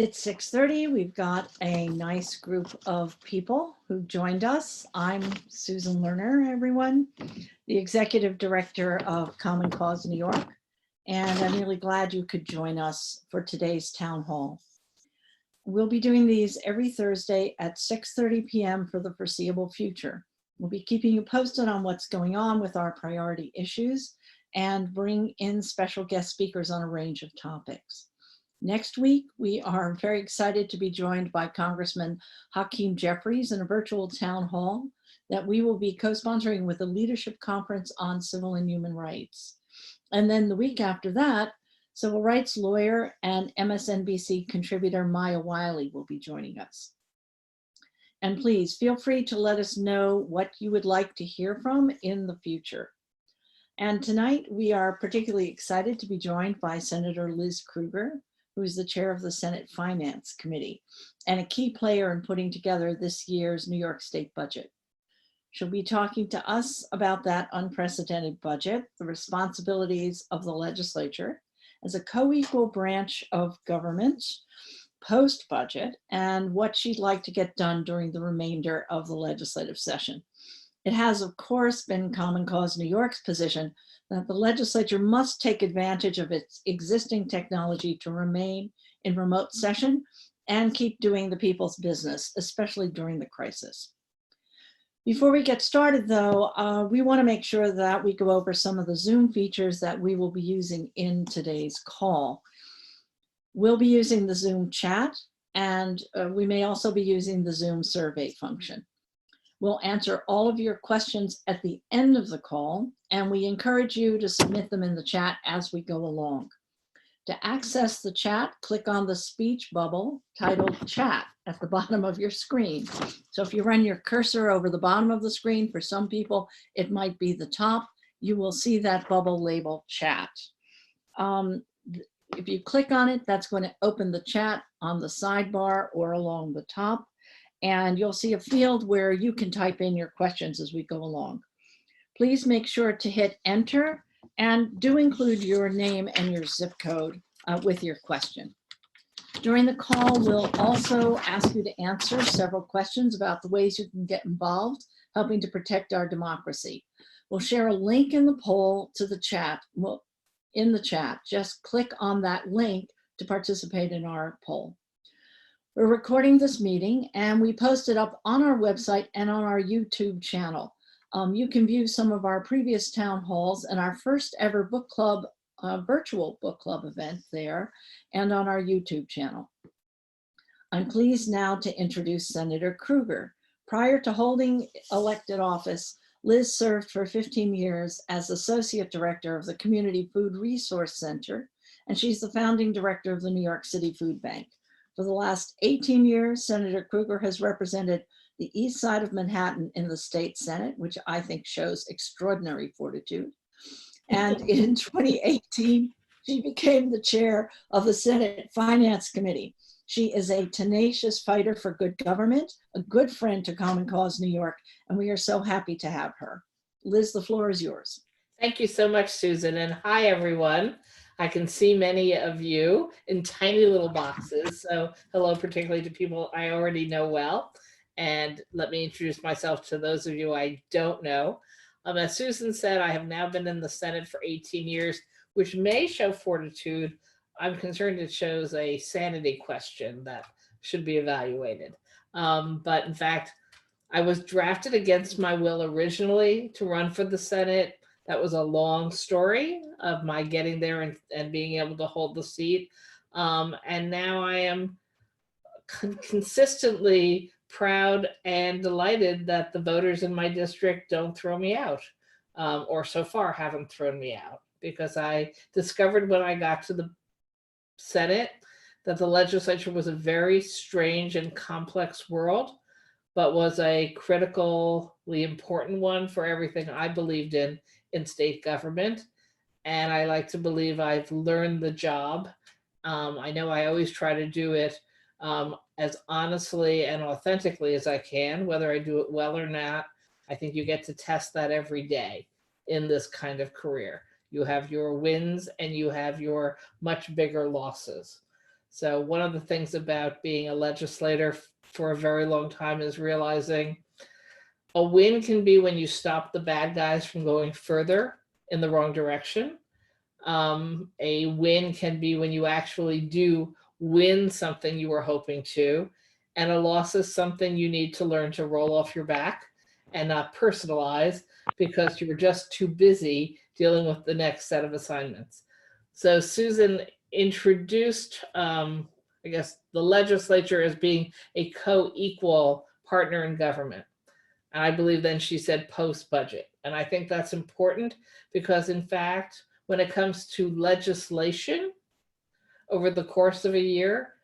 It's 6:30. We've got a nice group of people who joined us. I'm Susan Lerner, everyone, the Executive Director of Common Cause New York, and I'm really glad you could join us for today's town hall. We'll be doing these every Thursday at 6:30 p.m. for the foreseeable future. We'll be keeping you posted on what's going on with our priority issues and bring in special guest speakers on a range of topics. Next week, we are very excited to be joined by Congressman Hakeem Jeffries in a virtual town hall that we will be co-sponsoring with the Leadership Conference on Civil and Human Rights. And then the week after that, civil rights lawyer and MSNBC contributor Maya Wiley will be joining us. And please feel free to let us know what you would like to hear from in the future. And tonight we are particularly excited to be joined by Senator Liz Krueger, who is the chair of the Senate Finance Committee and a key player in putting together this year's New York State budget. She'll be talking to us about that unprecedented budget, the responsibilities of the legislature as a co-equal branch of government post-budget, and what she'd like to get done during the remainder of the legislative session. It has, of course, been Common Cause New York's position that the legislature must take advantage of its existing technology to remain in remote session and keep doing the people's business, especially during the crisis. Before we get started, though, we want to make sure that we go over some of the Zoom features that we will be using in today's call. We'll be using the Zoom chat, and we may also be using the Zoom survey function. We'll answer all of your questions at the end of the call, and we encourage you to submit them in the chat as we go along. To access the chat, click on the speech bubble titled Chat at the bottom of your screen. So if you run your cursor over the bottom of the screen, for some people, it might be the top, you will see that bubble labeled Chat. If you click on it, that's going to open the chat on the sidebar or along the top. And you'll see a field where you can type in your questions as we go along. Please make sure to hit enter and do include your name and your zip code with your question. During the call, we'll also ask you to answer several questions about the ways you can get involved, helping to protect our democracy. We'll share a link in the poll to the chat. In the chat, just click on that link to participate in our poll. We're recording this meeting and we post it up on our website and on our YouTube channel. You can view some of our previous town halls and our first ever book club, virtual book club event there and on our YouTube channel. I'm pleased now to introduce Senator Krueger. Prior to holding elected office, Liz served for 15 years as Associate Director of the Community Food Resource Center, and she's the founding director of the New York City Food Bank. For the last 18 years, Senator Krueger has represented the east side of Manhattan in the state Senate, which I think shows extraordinary fortitude. And in 2018, she became the chair of the Senate Finance Committee. She is a tenacious fighter for good government, a good friend to Common Cause New York, and we are so happy to have her. Liz, the floor is yours. Thank you so much, Susan, and hi, everyone. I can see many of you in tiny little boxes, so hello particularly to people I already know well, and let me introduce myself to those of you I don't know. As Susan said, I have now been in the Senate for 18 years, which may show fortitude. I'm concerned it shows a sanity question that should be evaluated. But in fact, I was drafted against my will originally to run for the Senate. That was a long story of my getting there and being able to hold the seat. And now I am consistently proud and delighted that the voters in my district don't throw me out, or so far haven't thrown me out, because I discovered when I got to the Senate that the legislature was a very strange and complex world, but was a critically important one for everything I believed in state government. And I like to believe I've learned the job. I know I always try to do it as honestly and authentically as I can, whether I do it well or not. I think you get to test that every day in this kind of career. You have your wins and you have your much bigger losses. So one of the things about being a legislator for a very long time is realizing a win can be when you stop the bad guys from going further in the wrong direction. A win can be when you actually do win something you were hoping to, and a loss is something you need to learn to roll off your back and not personalize because you're just too busy dealing with the next set of assignments. So Susan introduced, I guess, the legislature as being a co-equal partner in government. And I believe then she said post-budget. And I think that's important because, in fact, when it comes to legislation over the course of a year,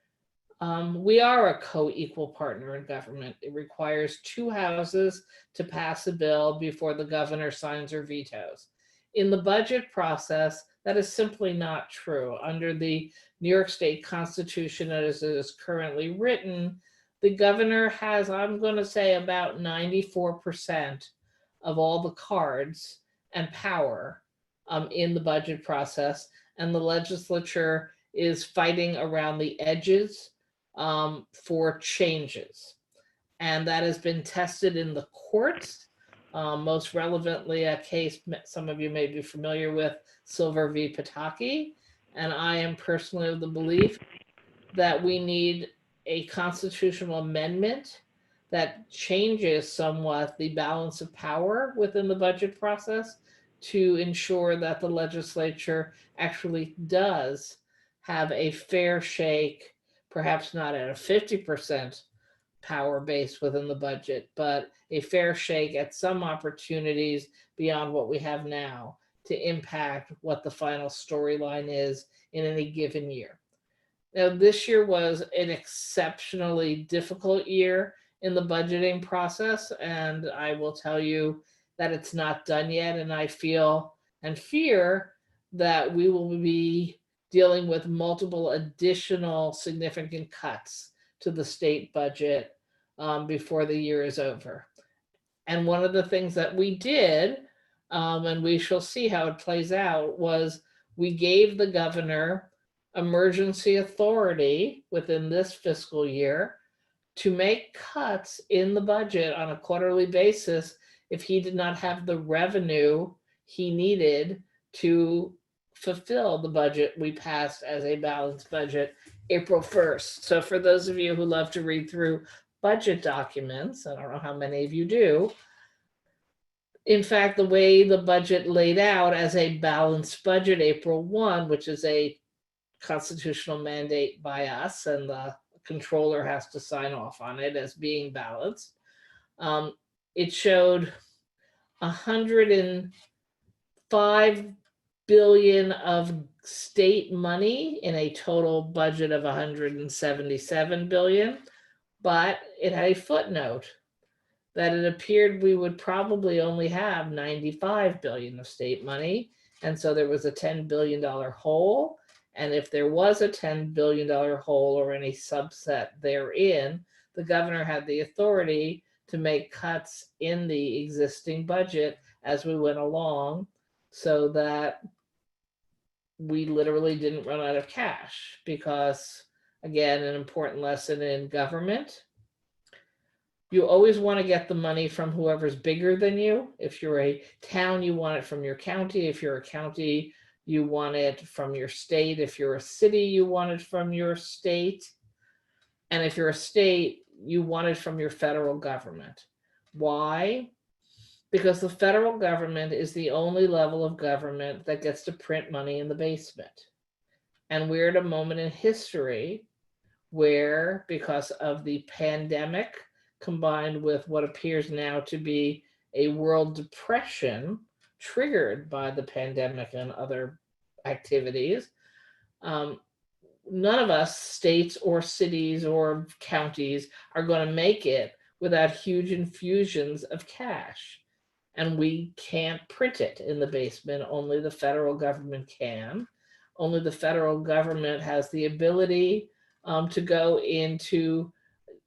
we are a co-equal partner in government. It requires 2 houses to pass a bill before the governor signs or vetoes. In the budget process, that is simply not true. Under the New York State Constitution as it is currently written, the governor has, I'm going to say, about 94% of all the cards and power in the budget process, and the legislature is fighting around the edges for changes. And that has been tested in the courts. Most relevantly, a case some of you may be familiar with, Silver v. Pataki. And I am personally of the belief that we need a constitutional amendment that changes somewhat the balance of power within the budget process to ensure that the legislature actually does have a fair shake, perhaps not at a 50% power base within the budget, but a fair shake at some opportunities beyond what we have now to impact what the final storyline is in any given year. Now, this year was an exceptionally difficult year in the budgeting process, and I will tell you that it's not done yet, and I feel and fear that we will be dealing with multiple additional significant cuts to the state budget before the year is over. And one of the things that we did, and we shall see how it plays out, was we gave the governor emergency authority within this fiscal year to make cuts in the budget on a quarterly basis if he did not have the revenue he needed to fulfill the budget we passed as a balanced budget April 1st. So for those of you who love to read through budget documents, I don't know how many of you do, in fact, the way the budget laid out as a balanced budget April 1, which is a constitutional mandate by us, and the controller has to sign off on it as being balanced. It showed 105 billion of state money in a total budget of 177 billion, but it had a footnote that it appeared we would probably only have 95 billion of state money, and so there was a $10 billion hole. And if there was a $10 billion hole or any subset therein, the governor had the authority to make cuts in the existing budget as we went along so that we literally didn't run out of cash. Because, again, an important lesson in government, you always want to get the money from whoever's bigger than you. If you're a town, you want it from your county. If you're a county, you want it from your state. If you're a city, you want it from your state. And if you're a state, you want it from your federal government. Why? Because the federal government is the only level of government that gets to print money in the basement. And we're at a moment in history where, because of the pandemic, combined with what appears now to be a world depression, triggered by the pandemic and other activities, none of us, states or cities or counties, are going to make it without huge infusions of cash. And we can't print it in the basement. Only the federal government can. Only the federal government has the ability to go into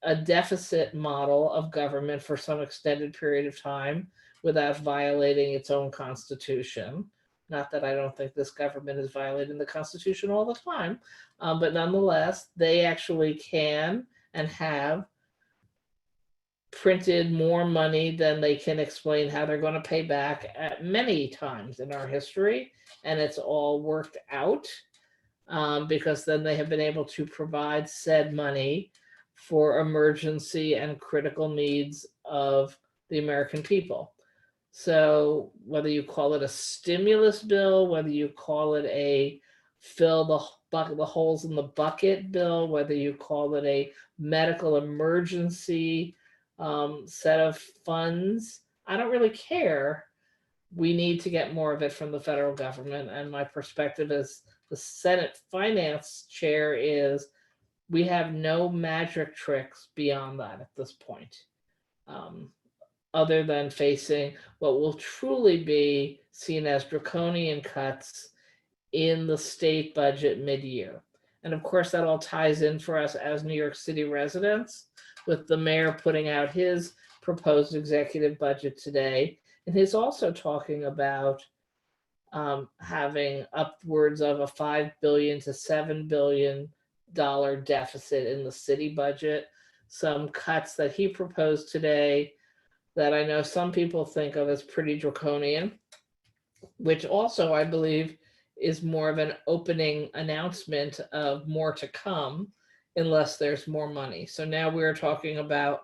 a deficit model of government for some extended period of time without violating its own constitution. Not that I don't think this government is violating the Constitution all the time, but nonetheless, they actually can and have printed more money than they can explain how they're going to pay back at many times in our history. And it's all worked out because then they have been able to provide said money for emergency and critical needs of the American people. So whether you call it a stimulus bill, whether you call it a fill the holes in the bucket bill, whether you call it a medical emergency set of funds, I don't really care. We need to get more of it from the federal government. And my perspective as the Senate Finance Chair is we have no magic tricks beyond that at this point. Other than facing what will truly be seen as draconian cuts in the state budget mid-year. And of course, that all ties in for us as New York City residents, with the mayor putting out his proposed executive budget today. And he's also talking about having upwards of a $5 billion to $7 billion deficit in the city budget. Some cuts that he proposed today that I know some people think of as pretty draconian, which also I believe is more of an opening announcement of more to come unless there's more money. So now we're talking about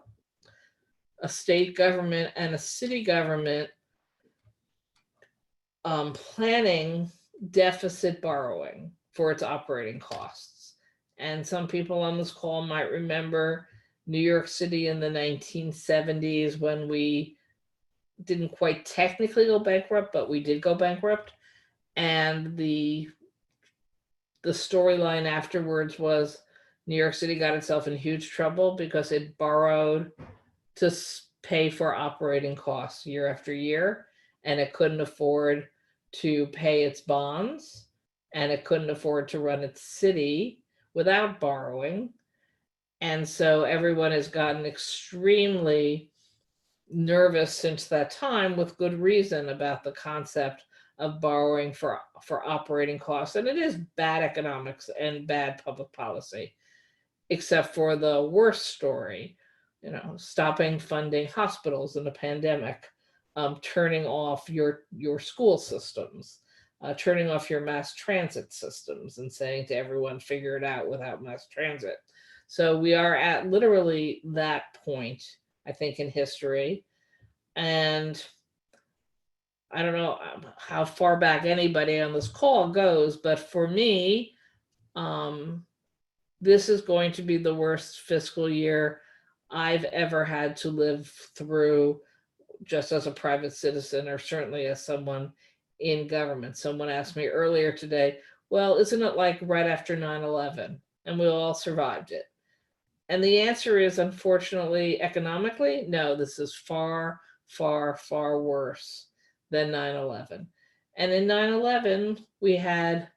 a state government and a city government planning deficit borrowing for its operating costs. And some people on this call might remember New York City in the 1970s when we didn't quite technically go bankrupt, but we did go bankrupt. And the storyline afterwards was New York City got itself in huge trouble because it borrowed to pay for operating costs year after year, and it couldn't afford to pay its bonds, and it couldn't afford to run its city without borrowing. And so everyone has gotten extremely nervous since that time, with good reason, about the concept of borrowing for operating costs. And it is bad economics and bad public policy, except for the worst story, stopping funding hospitals in a pandemic, turning off your school systems, turning off your mass transit systems and saying to everyone, figure it out without mass transit. So we are at literally that point, I think, in history. And I don't know how far back anybody on this call goes, but for me, this is going to be the worst fiscal year I've ever had to live through, just as a private citizen, or certainly as someone in government. Someone asked me earlier today, well, isn't it like right after 9/11? And we all survived it. And the answer is, unfortunately, economically, no, this is far, far, far worse than 9/11. And in 9/11, we had,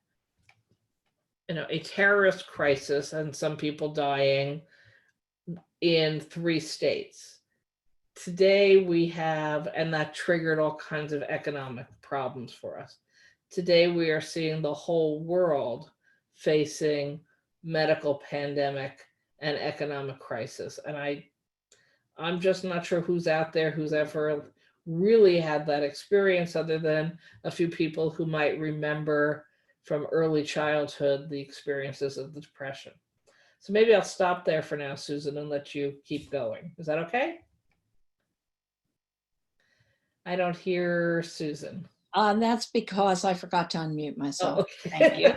a terrorist crisis and some people dying in 3 states. Today we have, and that triggered all kinds of economic problems for us. Today we are seeing the whole world facing medical pandemic and economic crisis. And I'm just not sure who's out there who's ever really had that experience, other than a few people who might remember from early childhood the experiences of the Depression. So maybe I'll stop there for now, Susan, and let you keep going. Is that okay? I don't hear Susan. That's because I forgot to unmute myself. Oh, okay. Thank you.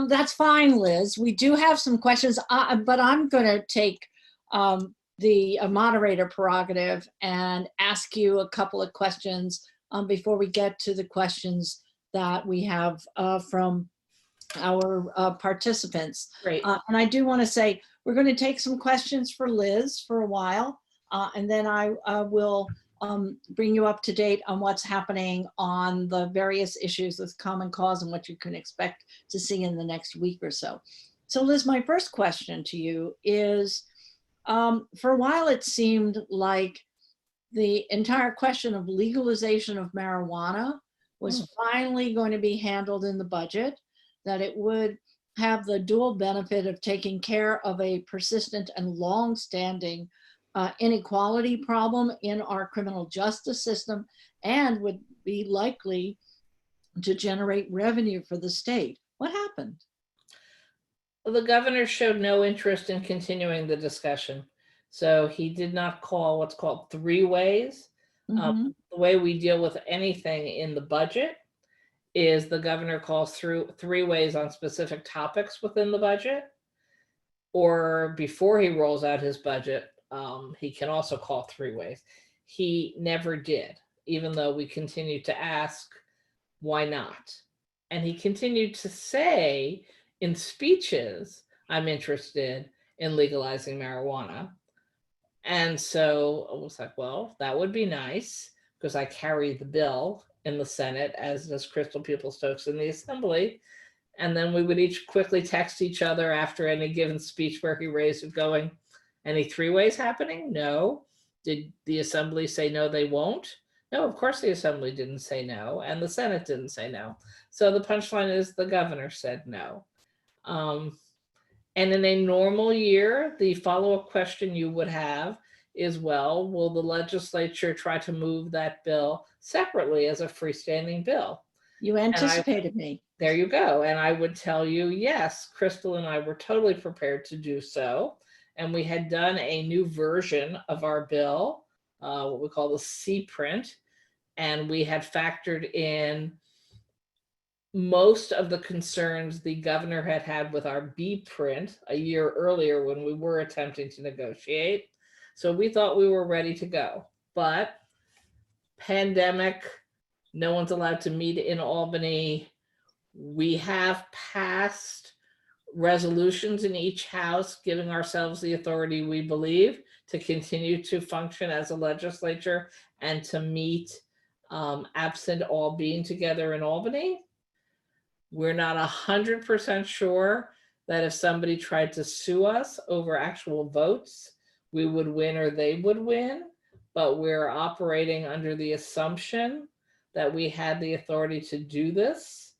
That's fine, Liz. We do have some questions, but I'm going to take the moderator prerogative and ask you a couple of questions before we get to the questions that we have from our participants. Great. And I do want to say, we're going to take some questions for Liz for a while, and then I will bring you up to date on what's happening on the various issues with Common Cause and what you can expect to see in the next week or so. So Liz, my first question to you is, for a while it seemed like the entire question of legalization of marijuana was finally going to be handled in the budget, that it would have the dual benefit of taking care of a persistent and long-standing inequality problem in our criminal justice system, and would be likely to generate revenue for the state. What happened? The governor showed no interest in continuing the discussion. So he did not call what's called three ways. Mhm. The way we deal with anything in the budget is the governor calls through three ways on specific topics within the budget, or before he rolls out his budget, he can also call three ways. He never did, even though we continued to ask, why not? And he continued to say in speeches, I'm interested in legalizing marijuana. And so I was like, well, that would be nice, because I carry the bill in the Senate, as does Crystal Peoples-Stokes in the Assembly. And then we would each quickly text each other after any given speech where he raised it, going, any three ways happening? No. Did the Assembly say no, they won't? No, of course the Assembly didn't say no, and the Senate didn't say no. So the punchline is the governor said no. And in a normal year, the follow-up question you would have is, well, will the legislature try to move that bill separately as a freestanding bill? You anticipated me. There you go. And I would tell you, yes, Crystal and I were totally prepared to do so. And we had done a new version of our bill, what we call the C print. And we had factored in most of the concerns the governor had had with our B print a year earlier when we were attempting to negotiate. So we thought we were ready to go. But pandemic, no one's allowed to meet in Albany. We have passed resolutions in each house giving ourselves the authority we believe to continue to function as a legislature and to meet absent all being together in Albany. We're not 100% sure that if somebody tried to sue us over actual votes, we would win or they would win, but we're operating under the assumption that we had the authority to do this.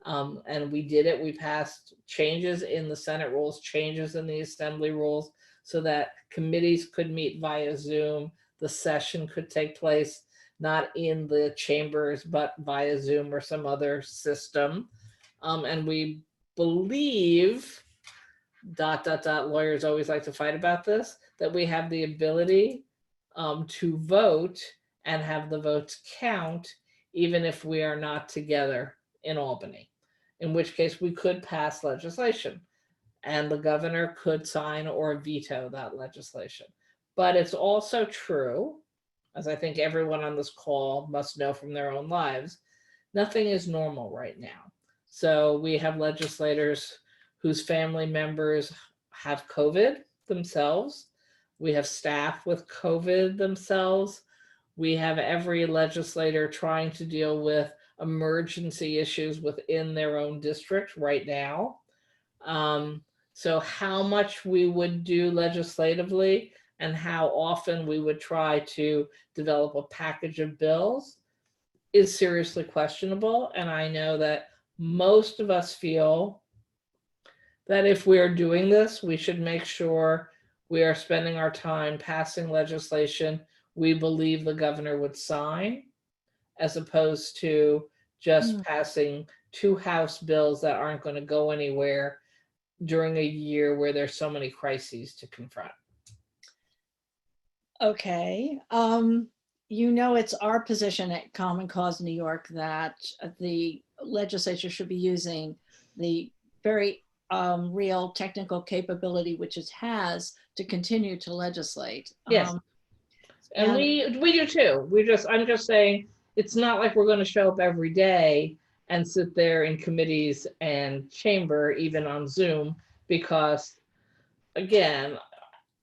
And we did it. We passed changes in the Senate rules, changes in the Assembly rules, so that committees could meet via Zoom. The session could take place not in the chambers, but via Zoom or some other system. And we believe, ... lawyers always like to fight about this, that we have the ability to vote and have the votes count, even if we are not together in Albany, in which case we could pass legislation and the governor could sign or veto that legislation. But it's also true, as I think everyone on this call must know from their own lives, nothing is normal right now. So we have legislators whose family members have COVID themselves. We have staff with COVID themselves. We have every legislator trying to deal with emergency issues within their own district right now. So how much we would do legislatively and how often we would try to develop a package of bills is seriously questionable. And I know that most of us feel that if we're doing this, we should make sure we are spending our time passing legislation we believe the governor would sign, as opposed to just passing two House bills that aren't going to go anywhere during a year where there's so many crises to confront. Okay. You know, it's our position at Common Cause New York that the legislature should be using the very real technical capability which it has to continue to legislate. Yes. And we do too. I'm just saying, it's not like we're going to show up every day and sit there in committees and chamber, even on Zoom, because again,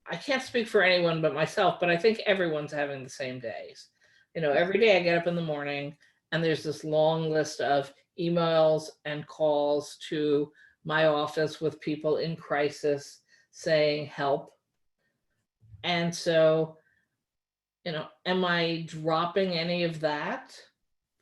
I can't speak for anyone but myself, but I think everyone's having the same days. You know, every day I get up in the morning and there's this long list of emails and calls to my office with people in crisis saying help. And so am I dropping any of that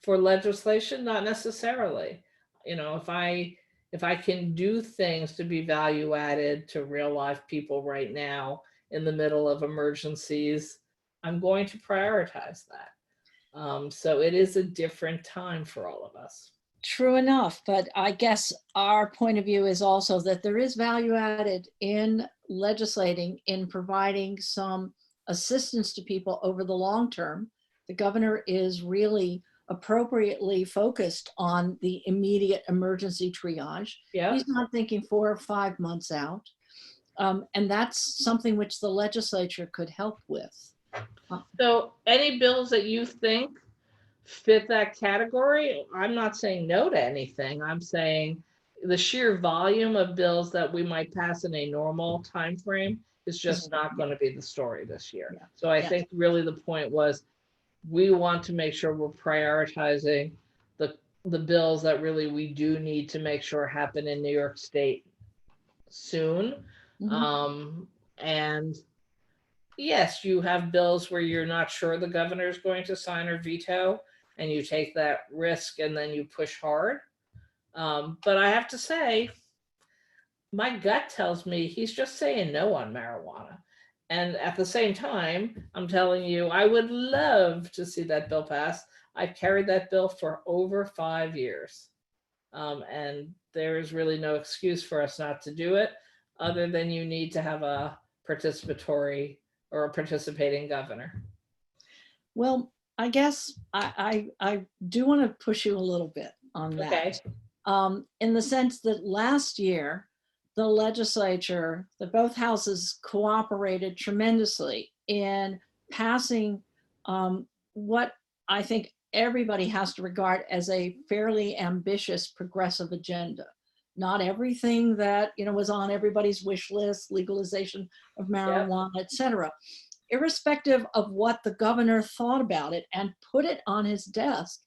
for legislation? Not necessarily. If I can do things to be value added to real life people right now in the middle of emergencies, I'm going to prioritize that. So it is a different time for all of us. True enough, but I guess our point of view is also that there is value added in legislating, in providing some assistance to people over the long term. The governor is really appropriately focused on the immediate emergency triage. Yeah. He's not thinking 4 or 5 months out. And that's something which the legislature could help with. So any bills that you think fit that category, I'm not saying no to anything. I'm saying the sheer volume of bills that we might pass in a normal time frame is just not going to be the story this year. Yeah. So I think really the point was we want to make sure we're prioritizing the bills that really we do need to make sure happen in New York State soon. And yes, you have bills where you're not sure the governor is going to sign or veto, and you take that risk and then you push hard. But I have to say, my gut tells me he's just saying no on marijuana. And at the same time, I'm telling you, I would love to see that bill pass. I've carried that bill for over 5 years. And there is really no excuse for us not to do it, other than you need to have a participatory or a participating governor. Well, I guess I do want to push you a little bit on that. Okay. In the sense that last year, the legislature, both houses cooperated tremendously in passing what I think everybody has to regard as a fairly ambitious progressive agenda. Not everything that was on everybody's wish list, legalization of marijuana, et cetera. Irrespective of what the governor thought about it, and put it on his desk.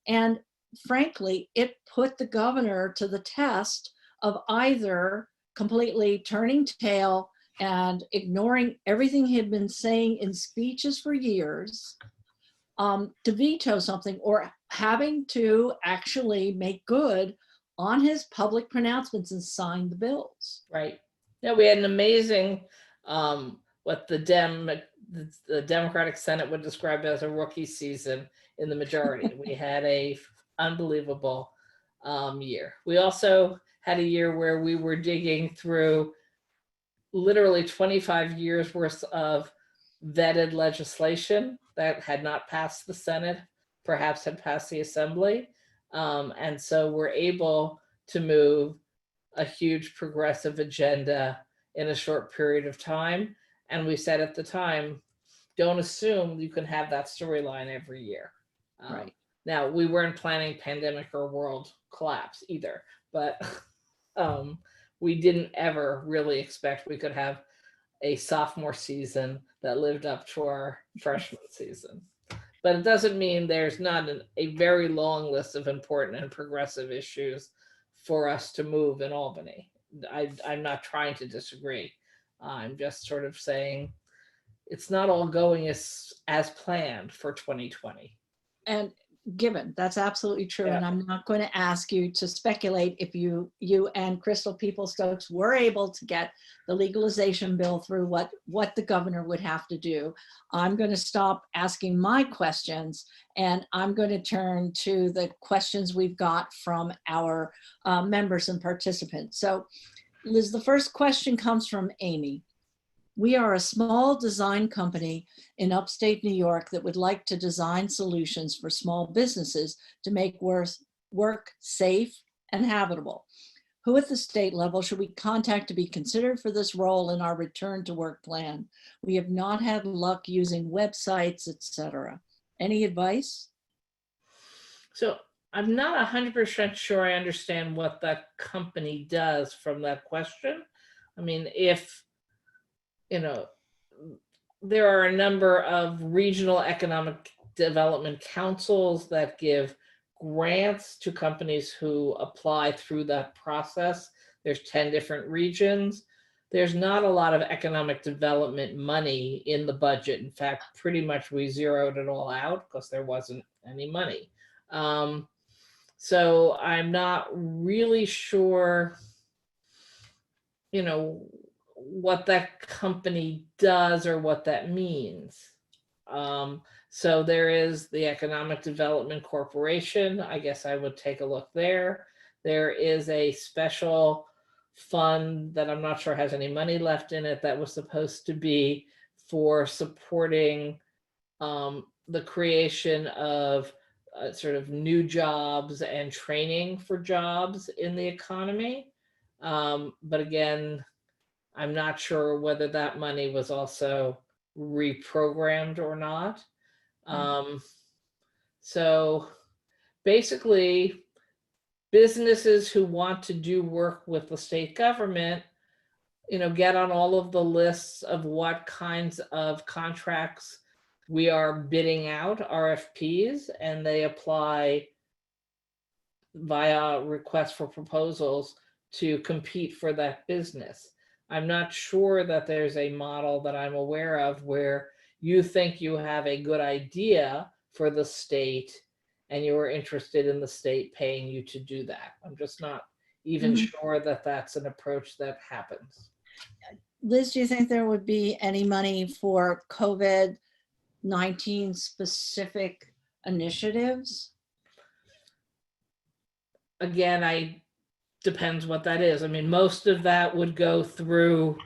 And frankly, it put the governor to the test of either completely turning tail and ignoring everything he had been saying in speeches for years to veto something, or having to actually make good on his public pronouncements and sign the bills. Right. Yeah, we had an amazing, what the Democratic Senate would describe as a rookie season in the majority. We had a unbelievable year. We also had a year where we were digging through literally 25 years worth of vetted legislation that had not passed the Senate, perhaps had passed the Assembly. And so we're able to move a huge progressive agenda in a short period of time. And we said at the time, don't assume you can have that storyline every year. Right. Now, we weren't planning pandemic or world collapse either, but we didn't ever really expect we could have a sophomore season that lived up to our freshman season. But it doesn't mean there's not a very long list of important and progressive issues for us to move in Albany. I'm not trying to disagree. I'm just sort of saying it's not all going as planned for 2020. And given, that's absolutely true. Yeah. And I'm not going to ask you to speculate if you and Crystal Peoples-Stokes were able to get the legalization bill through, what the governor would have to do. I'm going to stop asking my questions, and I'm going to turn to the questions we've got from our members and participants. So Liz, the first question comes from Amy. We are a small design company in upstate New York that would like to design solutions for small businesses to make work safe and habitable. Who at the state level should we contact to be considered for this role in our return to work plan? We have not had luck using websites, etc. Any advice? So I'm not 100% sure I understand what that company does from that question. I mean, if there are a number of regional economic development councils that give grants to companies who apply through that process. There's 10 different regions. there's not a lot of economic development money in the budget. In fact, pretty much we zeroed it all out because there wasn't any money. So I'm not really sure, what that company does or what that means. So there is the Economic Development Corporation. I guess I would take a look there. There is a special fund that I'm not sure has any money left in it that was supposed to be for supporting the creation of sort of new jobs and training for jobs in the economy. But again, I'm not sure whether that money was also reprogrammed or not. So basically, businesses who want to do work with the state government, get on all of the lists of what kinds of contracts we are bidding out, RFPs, and they apply via request for proposals to compete for that business. I'm not sure that there's a model that I'm aware of where you think you have a good idea for the state and you are interested in the state paying you to do that. I'm just not even sure that that's an approach that happens. Liz, do you think there would be any money for COVID-19 specific initiatives? Again, depends what that is. I mean, most of that would go through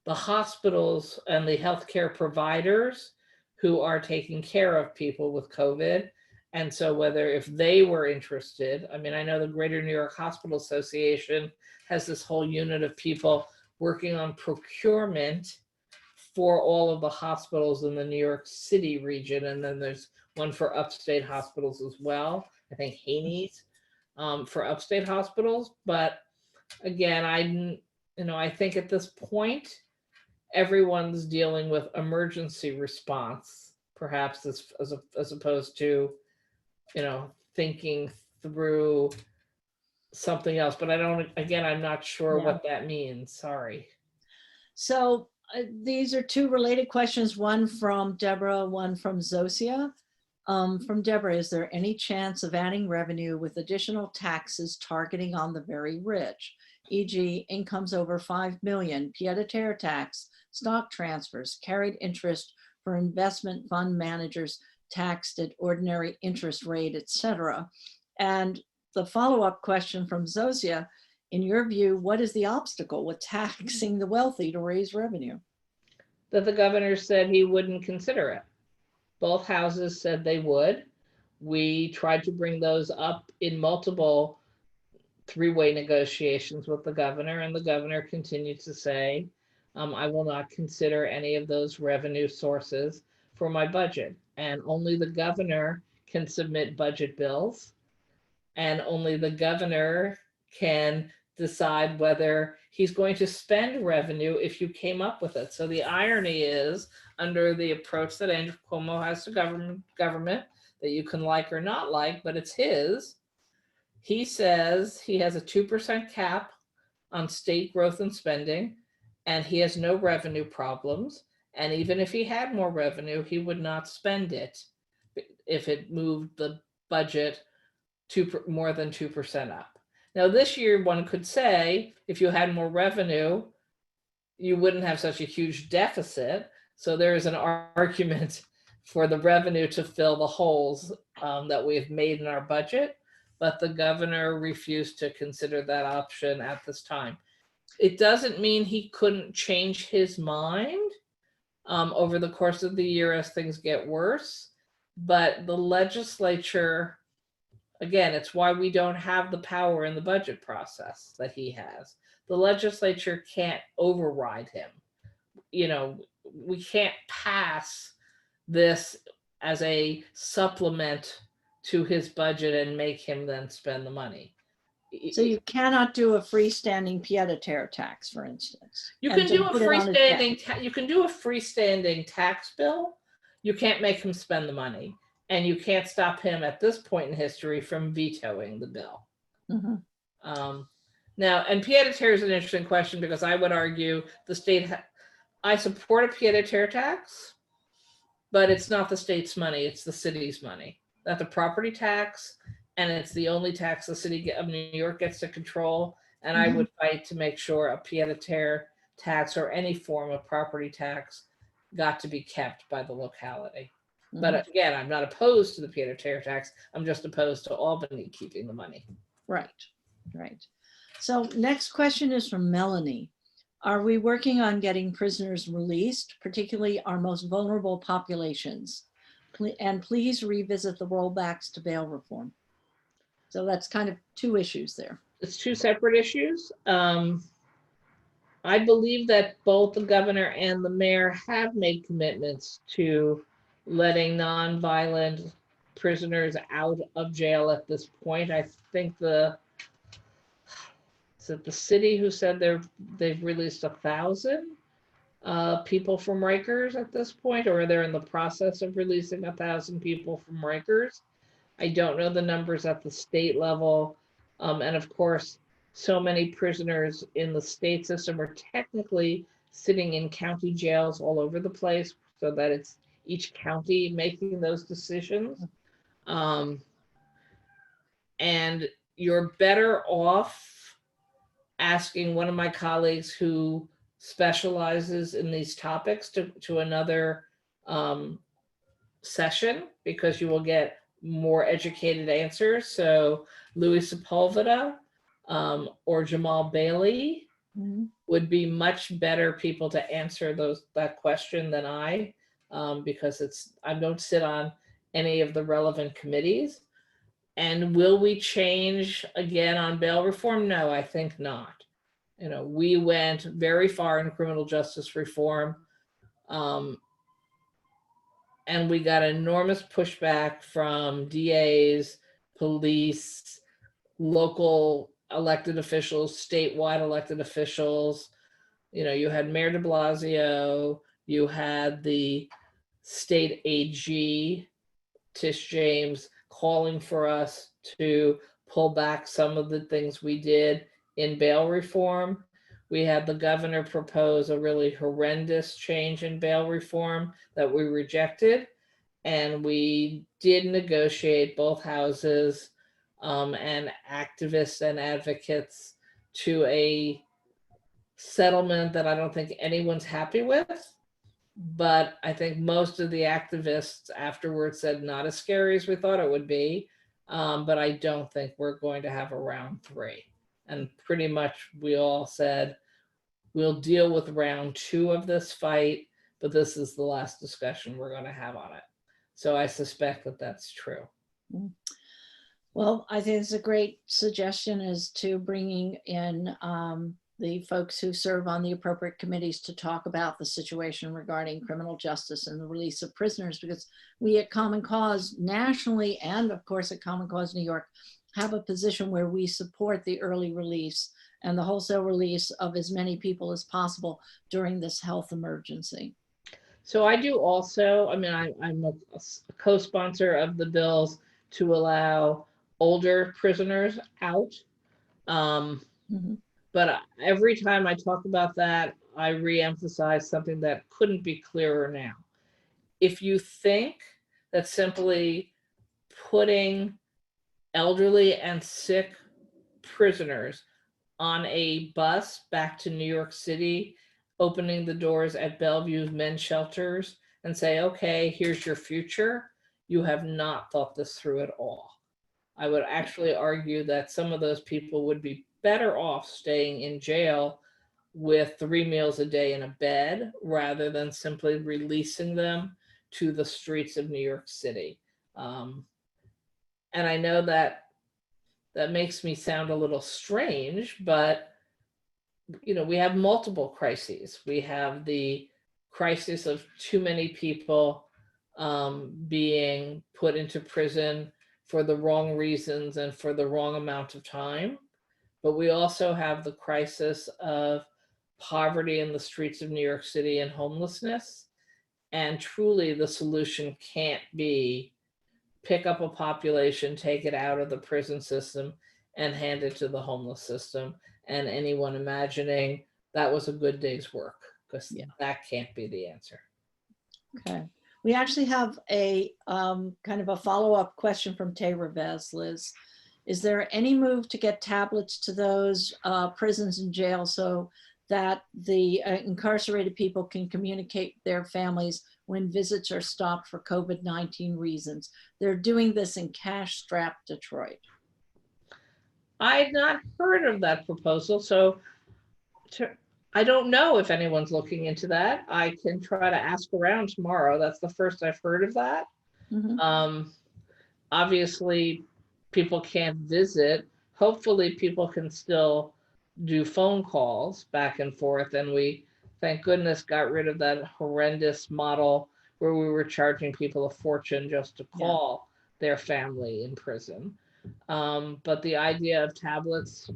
the hospitals and the healthcare providers who are taking care of people with COVID. And so whether if they were interested, I mean, I know the Greater New York Hospital Association has this whole unit of people working on procurement for all of the hospitals in the New York City region. And then there's one for upstate hospitals as well. I think Haney's for upstate hospitals. But again, I think at this point, everyone's dealing with emergency response, perhaps as opposed to, thinking through something else. But I'm not sure what that means. Sorry. So these are two related questions, one from Deborah, one from Zosia. From Deborah, is there any chance of adding revenue with additional taxes targeting on the very rich, e.g. incomes over 5 million, pied-à-terre tax, stock transfers, carried interest for investment fund managers taxed at ordinary interest rate, etc.? And the follow-up question from Zosia, in your view, what is the obstacle with taxing the wealthy to raise revenue? That the governor said he wouldn't consider it. Both houses said they would. We tried to bring those up in multiple three-way negotiations with the governor, and the governor continued to say, I will not consider any of those revenue sources for my budget. And only the governor can submit budget bills, and only the governor can decide whether he's going to spend revenue if you came up with it. So the irony is, under the approach that Andrew Cuomo has to government that you can like or not like, but it's his, he says he has a 2% cap on state growth and spending, and he has no revenue problems. And even if he had more revenue, he would not spend it if it moved the budget more than 2% up. Now, this year, one could say, if you had more revenue, you wouldn't have such a huge deficit. So there is an argument for the revenue to fill the holes that we have made in our budget, but the governor refused to consider that option at this time. It doesn't mean he couldn't change his mind over the course of the year as things get worse, but the legislature, again, it's why we don't have the power in the budget process that he has. The legislature can't override him. We can't pass this as a supplement to his budget and make him then spend the money. So you cannot do a freestanding pied-à-terre tax, for instance. You can do a freestanding tax bill. You can't make him spend the money. And you can't stop him at this point in history from vetoing the bill. Now, and pied-à-terre is an interesting question because I would argue the state, I support a pied-à-terre tax, but it's not the state's money, it's the city's money. That's a property tax, and it's the only tax the city of New York gets to control. And I would fight to make sure a pied-à-terre tax or any form of property tax got to be kept by the locality. But again, I'm not opposed to the pied-à-terre tax. I'm just opposed to Albany keeping the money. Right, right. So next question is from Melanie. Are we working on getting prisoners released, particularly our most vulnerable populations? And please revisit the rollbacks to bail reform. So that's kind of two issues there. It's two separate issues. I believe that both the governor and the mayor have made commitments to letting nonviolent prisoners out of jail at this point. I think is it the city who said they've released 1,000 people from Rikers at this point, or they're in the process of releasing 1,000 people from Rikers. I don't know the numbers at the state level. And of course, so many prisoners in the state system are technically sitting in county jails all over the place, so that it's each county making those decisions. And you're better off asking one of my colleagues who specializes in these topics to another session, because you will get more educated answers. So Louis Sepulveda or Jamal Bailey would be much better people to answer that question than I, because I don't sit on any of the relevant committees. And will we change again on bail reform? No, I think not. You know, we went very far in criminal justice reform, and we got enormous pushback from DAs, police, local elected officials, statewide elected officials. You know, you had Mayor de Blasio, you had the state AG, Tish James, calling for us to pull back some of the things we did in bail reform. We had the governor propose a really horrendous change in bail reform that we rejected. And we did negotiate, both houses and activists and advocates, to a settlement that I don't think anyone's happy with. But I think most of the activists afterwards said not as scary as we thought it would be. But I don't think we're going to have a round 3. And pretty much we all said, we'll deal with round 2 of this fight, but this is the last discussion we're going to have on it. So I suspect that that's true. Well, I think it's a great suggestion as to bringing in the folks who serve on the appropriate committees to talk about the situation regarding criminal justice and the release of prisoners, because we at Common Cause nationally, and of course at Common Cause New York, have a position where we support the early release and the wholesale release of as many people as possible during this health emergency. So I do also, I mean, I'm a co-sponsor of the bills to allow older prisoners out. But every time I talk about that, I reemphasize something that couldn't be clearer now. If you think that simply putting elderly and sick prisoners on a bus back to New York City, opening the doors at Bellevue's men's shelters and say, okay, here's your future, you have not thought this through at all. I would actually argue that some of those people would be better off staying in jail with 3 meals a day in a bed rather than simply releasing them to the streets of New York City. And I know that makes me sound a little strange, but you know, we have multiple crises. We have the crisis of too many people being put into prison for the wrong reasons and for the wrong amount of time. But we also have the crisis of poverty in the streets of New York City and homelessness. And truly the solution can't be pick up a population, take it out of the prison system and hand it to the homeless system. and anyone imagining that was a good day's work, because Yeah. that can't be the answer. Okay. We actually have a kind of a follow-up question from Taylor Vez, Liz. Is there any move to get tablets to those prisons and jails so that the incarcerated people can communicate with their families when visits are stopped for COVID-19 reasons? They're doing this in cash-strapped Detroit. I had not heard of that proposal, so I don't know if anyone's looking into that. I can try to ask around tomorrow. That's the first I've heard of that. Mhm. Obviously, people can't visit. Hopefully, people can still do phone calls back and forth. And we, thank goodness, got rid of that horrendous model where we were charging people a fortune just to call their family in prison. But the idea of tablets,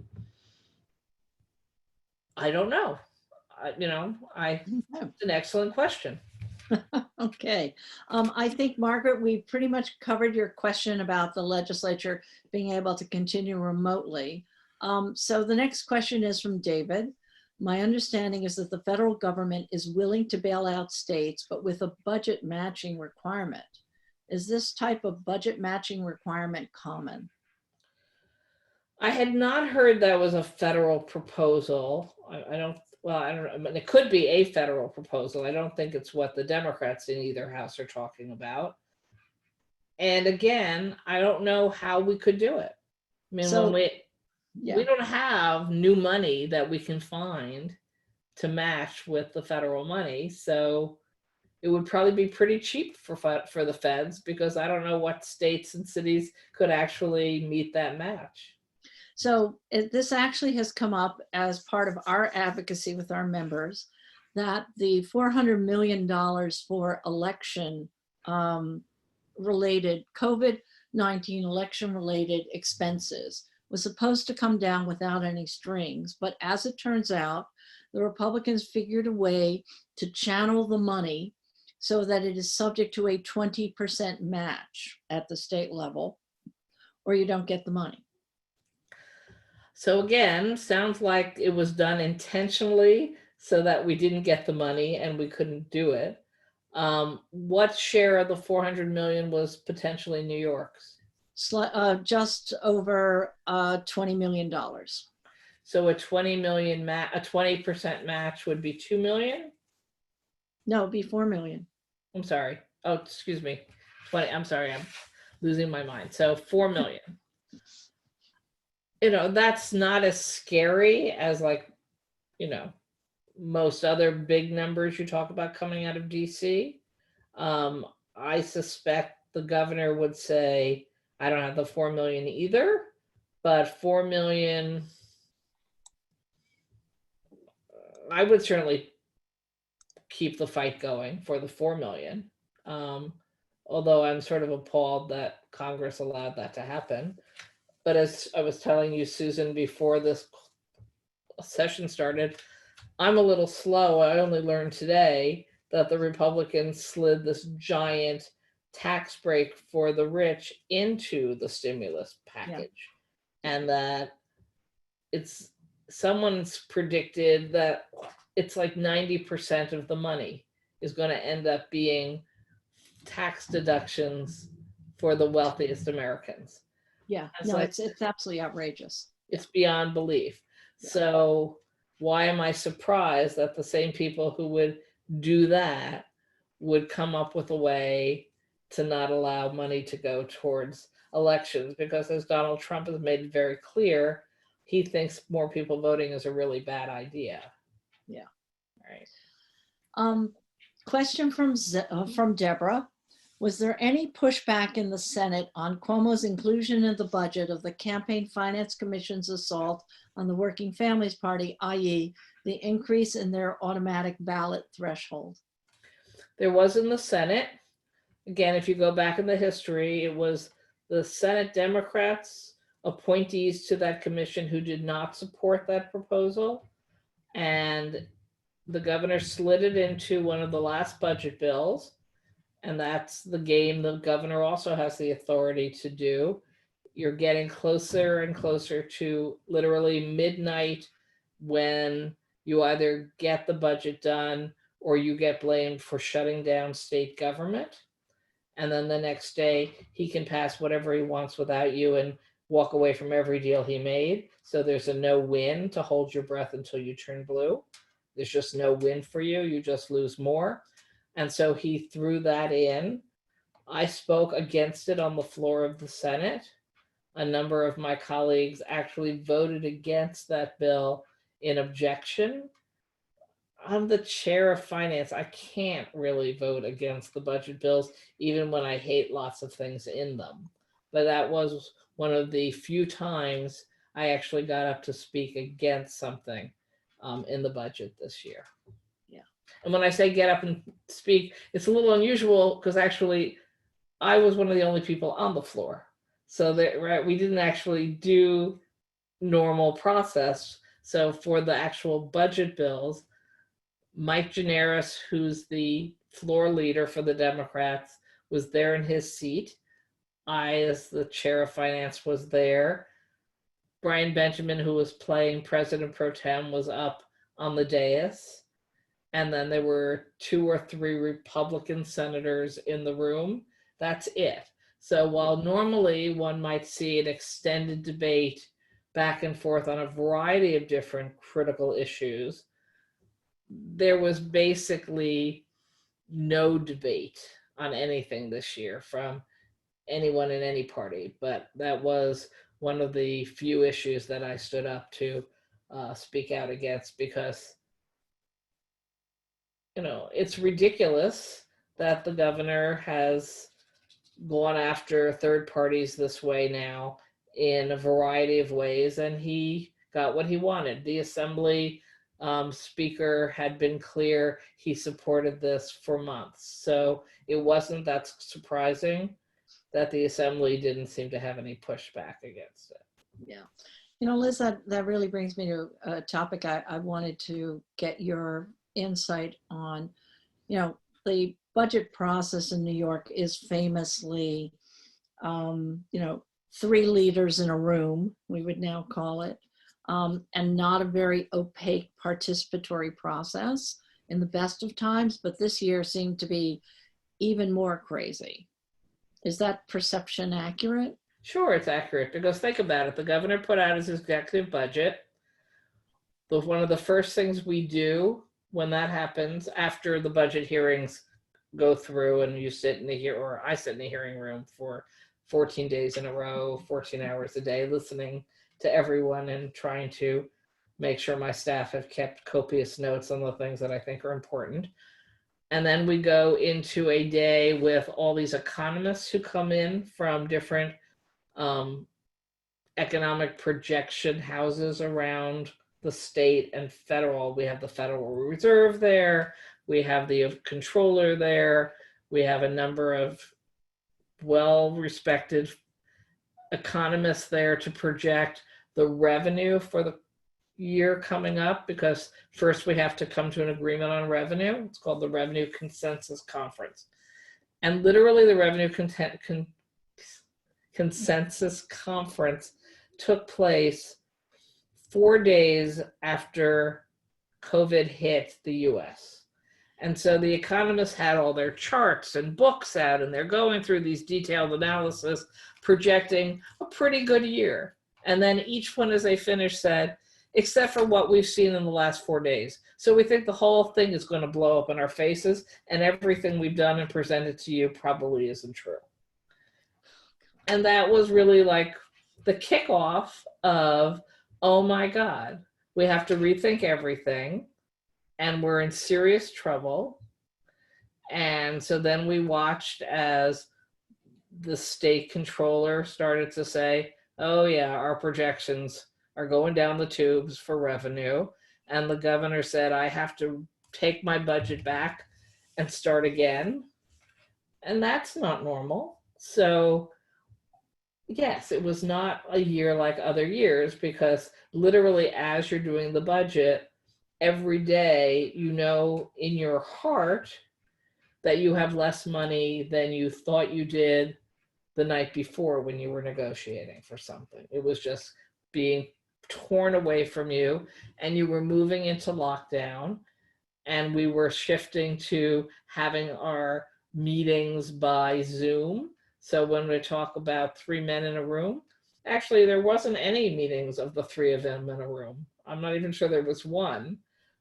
I don't know. It's an excellent question. Okay. I think, Margaret, we pretty much covered your question about the legislature being able to continue remotely. So the next question is from David. My understanding is that the federal government is willing to bail out states, but with a budget matching requirement. Is this type of budget matching requirement common? I had not heard that was a federal proposal. I don't know. I mean, it could be a federal proposal. I don't think it's what the Democrats in either house are talking about. And again, I don't know how we could do it. I mean, So, we don't have new money that we can find to match with the federal money. So it would probably be pretty cheap for the feds, because I don't know what states and cities could actually meet that match. So this actually has come up as part of our advocacy with our members, that the $400 million for election related, COVID-19 election related expenses was supposed to come down without any strings. But as it turns out, the Republicans figured a way to channel the money so that it is subject to a 20% match at the state level, or you don't get the money. So again, sounds like it was done intentionally so that we didn't get the money and we couldn't do it. What share of the 400 million was potentially New York's? Just over $20 million. So a 20% match would be 2 million? No, it'd be 4 million. I'm sorry. Oh, excuse me. 20. I'm sorry. I'm losing my mind. So 4 million. That's not as scary as, like, most other big numbers you talk about coming out of DC. I suspect the governor would say, I don't have the 4 million either, but 4 million, I would certainly keep the fight going for the 4 million. Although I'm sort of appalled that Congress allowed that to happen. But as I was telling you, Susan, before this session started, I'm a little slow. I only learned today that the Republicans slid this giant tax break for the rich into the stimulus package. And that someone's predicted that it's like 90% of the money is going to end up being tax deductions for the wealthiest Americans. Yeah, no, it's absolutely outrageous. It's beyond belief. Yeah. So why am I surprised that the same people who would do that would come up with a way to not allow money to go towards elections? Because as Donald Trump has made it very clear, he thinks more people voting is a really bad idea. Yeah. All right. Question from Deborah. Was there any pushback in the Senate on Cuomo's inclusion in the budget of the Campaign Finance Commission's assault on the Working Families Party, i.e. the increase in their automatic ballot threshold? There was in the Senate. Again, if you go back in the history, it was the Senate Democrats, appointees to that commission, who did not support that proposal. And the governor slid it into one of the last budget bills. And that's the game the governor also has the authority to do. You're getting closer and closer to literally midnight when you either get the budget done or you get blamed for shutting down state government. And then the next day he can pass whatever he wants without you and walk away from every deal he made. So there's a no win to hold your breath until you turn blue. There's just no win for you. You just lose more. And so he threw that in. I spoke against it on the floor of the Senate. A number of my colleagues actually voted against that bill in objection. I'm the chair of finance. I can't really vote against the budget bills, even when I hate lots of things in them. But that was one of the few times I actually got up to speak against something in the budget this year. Yeah. And when I say get up and speak, it's a little unusual because actually I was one of the only people on the floor. So that, right, we didn't actually do normal process. So for the actual budget bills, Mike Generis, who's the floor leader for the Democrats, was there in his seat. I, as the chair of finance, was there. Brian Benjamin, who was playing President Pro Tem, was up on the dais. And then there were 2 or 3 Republican senators in the room. That's it. So while normally one might see an extended debate back and forth on a variety of different critical issues, there was basically no debate on anything this year from anyone in any party. But that was one of the few issues that I stood up to speak out against, because, you know, it's ridiculous that the governor has gone after third parties this way now in a variety of ways, and he got what he wanted. The Assembly Speaker had been clear he supported this for months, so it wasn't that surprising that the Assembly didn't seem to have any pushback against it. Yeah. You know, Liz, that really brings me to a topic I wanted to get your insight on. You know, the budget process in New York is famously, you know, 3 leaders in a room, we would now call it, and not a very opaque participatory process in the best of times, but this year seemed to be even more crazy. Is that perception accurate? Sure, it's accurate, because think about it. The governor put out his executive budget. One of the first things we do when that happens, after the budget hearings go through and you sit in the or I sit in the hearing room for 14 days in a row, 14 hours a day, listening to everyone and trying to make sure my staff have kept copious notes on the things that I think are important. And then we go into a day with all these economists who come in from different economic projection houses around the state and federal. We have the Federal Reserve there. We have the controller there. We have a number of well-respected economists there to project the revenue for the year coming up, because first we have to come to an agreement on revenue. It's called the Revenue Consensus Conference. And literally the Revenue Consensus Conference took place 4 days after COVID hit the US. And so the economists had all their charts and books out, and they're going through these detailed analysis, projecting a pretty good year. And then each one, as they finished, said, except for what we've seen in the last 4 days. So we think the whole thing is going to blow up in our faces, and everything we've done and presented to you probably isn't true. And that was really like the kickoff of, oh my God, we have to rethink everything, and we're in serious trouble. And so then we watched as the state controller started to say, oh yeah, our projections are going down the tubes for revenue. And the governor said, I have to take my budget back and start again. And that's not normal. So yes, it was not a year like other years, because literally as you're doing the budget, every day, you know in your heart that you have less money than you thought you did the night before when you were negotiating for something. It was just being torn away from you and you were moving into lockdown and we were shifting to having our meetings by Zoom. So when we talk about 3 men in a room, actually there wasn't any meetings of the 3 of them in a room. I'm not even sure there was one.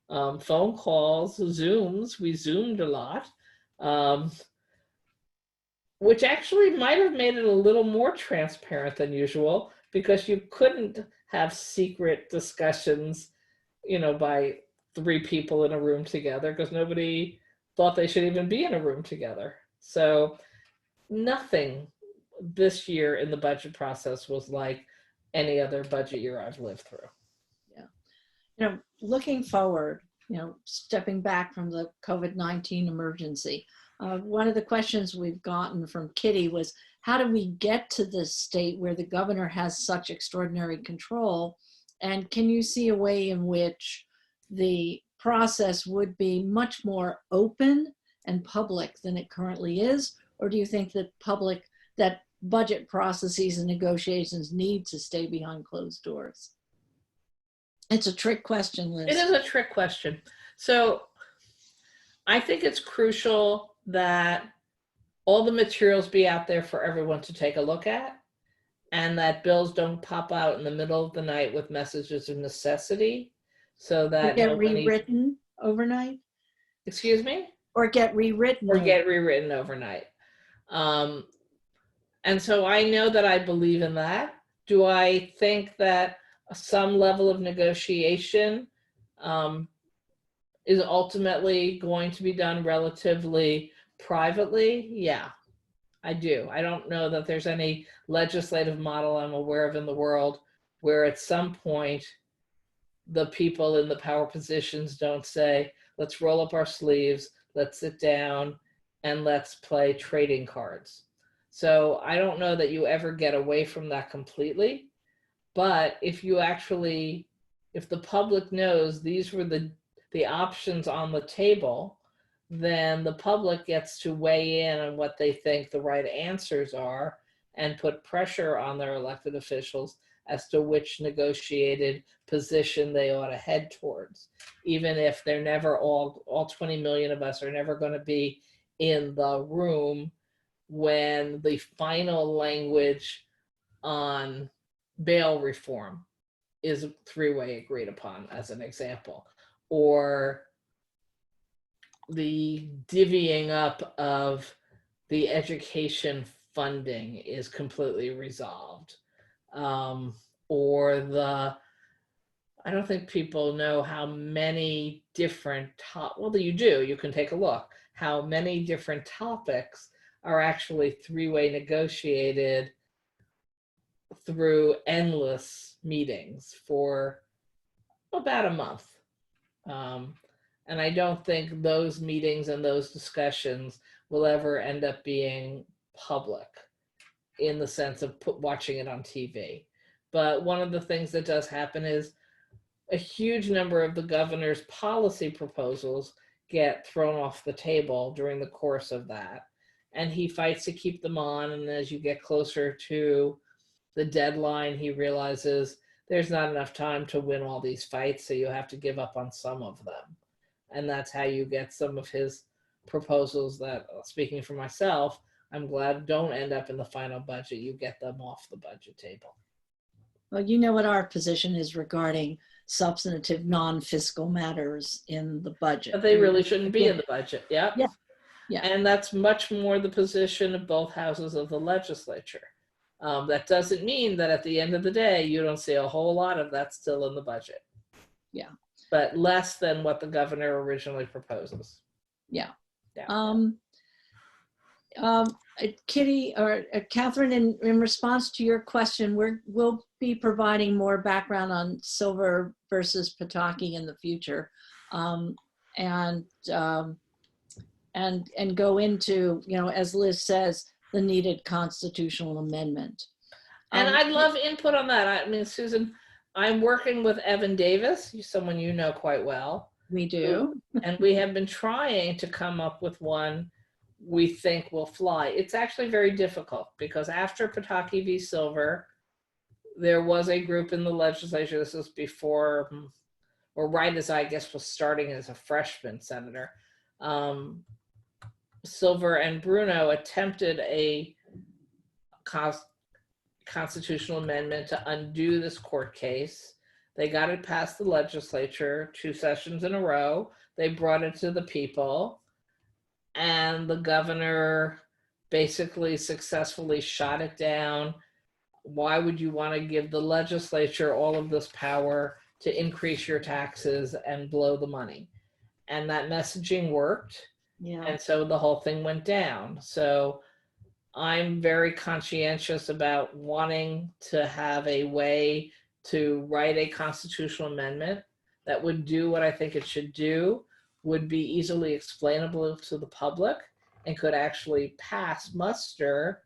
Phone calls, Zooms, we Zoomed a lot, which actually might have made it a little more transparent than usual because you couldn't have secret discussions, by 3 people in a room together because nobody thought they should even be in a room together. So nothing this year in the budget process was like any other budget year I've lived through. Yeah. Looking forward, stepping back from the COVID-19 emergency, one of the questions we've gotten from Kitty was, how do we get to this state where the governor has such extraordinary control? And can you see a way in which the process would be much more open and public than it currently is? Or do you think that budget processes and negotiations need to stay behind closed doors? It's a trick question, Liz. It is a trick question. So I think it's crucial that all the materials be out there for everyone to take a look at, and that bills don't pop out in the middle of the night with messages of necessity so that get rewritten overnight. Excuse me? Or get rewritten. Or get rewritten overnight. And so I know that I believe in that. Do I think that some level of negotiation is ultimately going to be done relatively privately? Yeah, I do. I don't know that there's any legislative model I'm aware of in the world where at some point the people in the power positions don't say, let's roll up our sleeves, let's sit down, and let's play trading cards. So I don't know that you ever get away from that completely. But if the public knows these were the options on the table, then the public gets to weigh in on what they think the right answers are and put pressure on their elected officials as to which negotiated position they ought to head towards. Even if they're never all 20 million of us are never going to be in the room when the final language on bail reform is 3-way agreed upon, as an example, or the divvying up of the education funding is completely resolved, or I don't think people know how many different you do, you can take a look, how many different topics are actually 3-way negotiated through endless meetings for about a month. And I don't think those meetings and those discussions will ever end up being public in the sense of watching it on TV. But one of the things that does happen is a huge number of the governor's policy proposals get thrown off the table during the course of that. And he fights to keep them on. And as you get closer to the deadline, he realizes there's not enough time to win all these fights, so you have to give up on some of them. And that's how you get some of his proposals that, speaking for myself, I'm glad don't end up in the final budget. You get them off the budget table. Well, you know what our position is regarding substantive non-fiscal matters in the budget. But they really shouldn't be in the budget. Yep. Yeah. Yeah. And that's much more the position of both houses of the legislature. That doesn't mean that at the end of the day, you don't see a whole lot of that still in the budget. Yeah. But less than what the governor originally proposes. Yeah. Yeah. Kitty or Catherine, in response to your question, we'll be providing more background on Silver versus Pataki in the future, and go into, as Liz says, the needed constitutional amendment. And I'd love input on that. I mean, Susan, I'm working with Evan Davis, someone you know quite well. We do. And we have been trying to come up with one we think will fly. It's actually very difficult because after Pataki v. Silver, there was a group in the legislature, this was before, or right as I guess was starting as a freshman senator, Silver and Bruno attempted a constitutional amendment to undo this court case. They got it past the legislature 2 sessions in a row. They brought it to the people, and the governor basically successfully shot it down. Why would you want to give the legislature all of this power to increase your taxes and blow the money? And that messaging worked. Yeah. And so the whole thing went down. So I'm very conscientious about wanting to have a way to write a constitutional amendment that would do what I think it should do, would be easily explainable to the public, and could actually pass muster,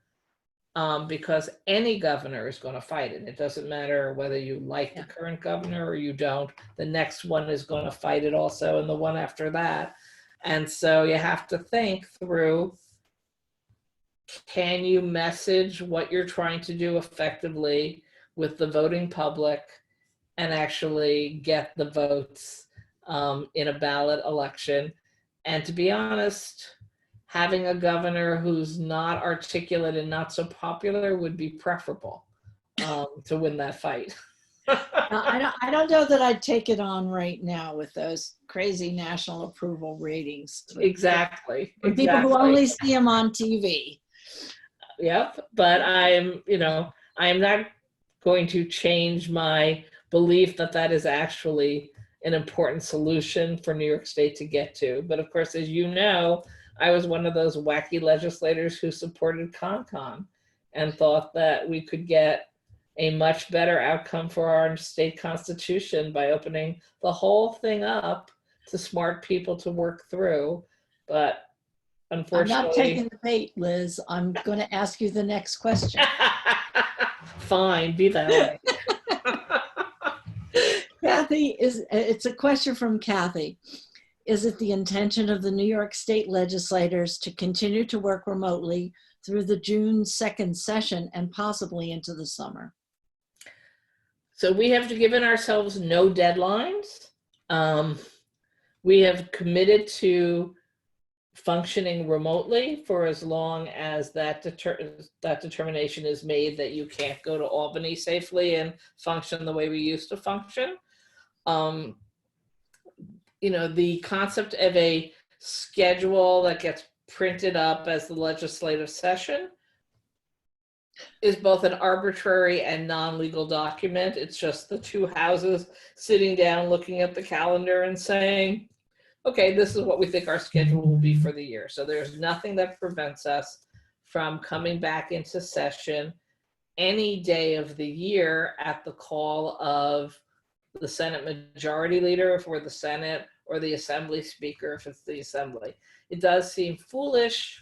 because any governor is going to fight it. It doesn't matter whether you like the current governor or you don't. The next one is going to fight it also, and the one after that. And so you have to think through, can you message what you're trying to do effectively with the voting public and actually get the votes in a ballot election? And to be honest, having a governor who's not articulate and not so popular would be preferable to win that fight. I don't know that I'd take it on right now with those crazy national approval ratings. Exactly. For people who only see them on TV. Yep. But I'm not going to change my belief that that is actually an important solution for New York State to get to. But of course, as you know, I was one of those wacky legislators who supported CONCON and thought that we could get a much better outcome for our state constitution by opening the whole thing up to smart people to work through. But unfortunately, I'm not taking the bait, Liz. I'm going to ask you the next question. Fine, be that way. Kathy, it's a question from Kathy. Is it the intention of the New York State legislators to continue to work remotely through the June 2nd session and possibly into the summer? So we have given ourselves no deadlines. We have committed to functioning remotely for as long as that determination is made that you can't go to Albany safely and function the way we used to function. The concept of a schedule that gets printed up as the legislative session is both an arbitrary and non-legal document. It's just the 2 houses sitting down, looking at the calendar and saying, okay, this is what we think our schedule will be for the year. So there's nothing that prevents us from coming back into session any day of the year at the call of the Senate Majority Leader if we're the Senate, or the Assembly Speaker if it's the Assembly. It does seem foolish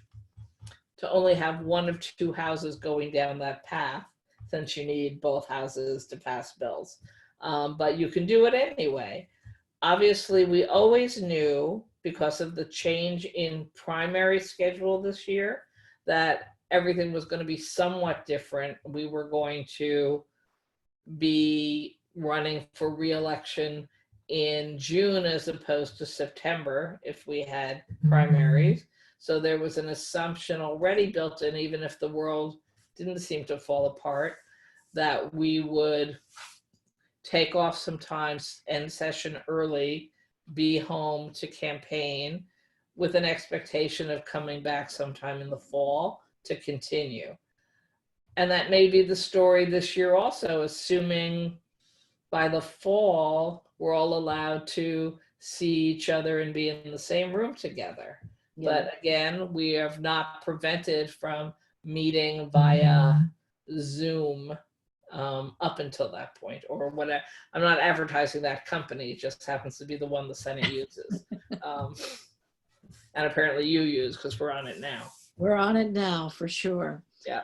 to only have 1 of 2 houses going down that path, since you need both houses to pass bills. But you can do it anyway. Obviously, we always knew, because of the change in primary schedule this year, that everything was going to be somewhat different. We were going to be running for re-election in June as opposed to September if we had primaries. So there was an assumption already built in, even if the world didn't seem to fall apart, that we would take off some time, end session early, be home to campaign with an expectation of coming back sometime in the fall to continue. And that may be the story this year also, assuming by the fall, we're all allowed to see each other and be in the same room together. Yeah. But again, we are not prevented from meeting via Zoom up until that point, or whatever. I'm not advertising that company, it just happens to be the one the Senate uses. And apparently you use, because we're on it now. We're on it now, for sure. Yeah.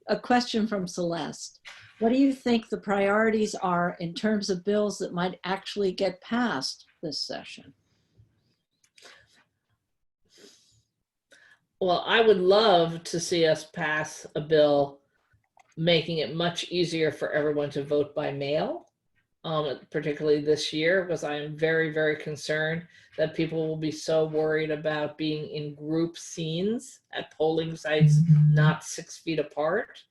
A question from Celeste. What do you think the priorities are in terms of bills that might actually get passed this session? Well, I would love to see us pass a bill making it much easier for everyone to vote by mail, particularly this year, because I am very, very concerned that people will be so worried about being in group scenes at polling sites not 6 feet apart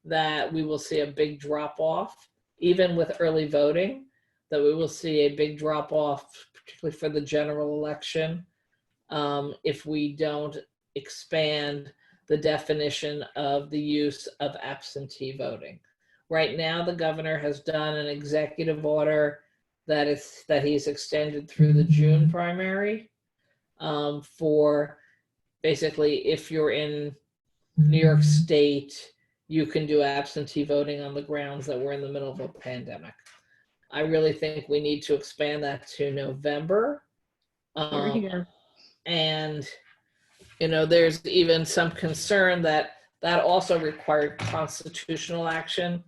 that we will see a big drop off, even with early voting, that we will see a big drop off, particularly for the general election, if we don't expand the definition of the use of absentee voting. Right now, the governor has done an executive order that he's extended through the June primary, for basically, if you're in New York State, you can do absentee voting on the grounds that we're in the middle of a pandemic. I really think we need to expand that to November. Here, here. And, you know, there's even some concern that that also required constitutional action,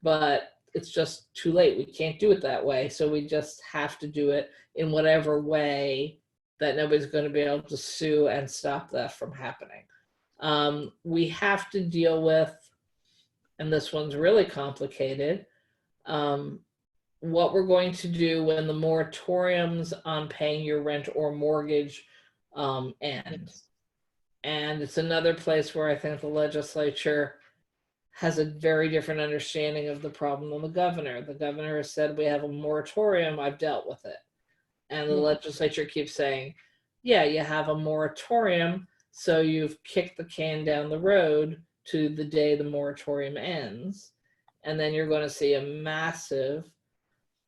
but it's just too late. We can't do it that way. So we just have to do it in whatever way that nobody's going to be able to sue and stop that from happening. We have to deal with, and this one's really complicated, what we're going to do when the moratoriums on paying your rent or mortgage end. And it's another place where I think the legislature has a very different understanding of the problem than the governor. The governor has said, we have a moratorium, I've dealt with it. And the legislature keeps saying, yeah, you have a moratorium, so you've kicked the can down the road to the day the moratorium ends. And then you're going to see a massive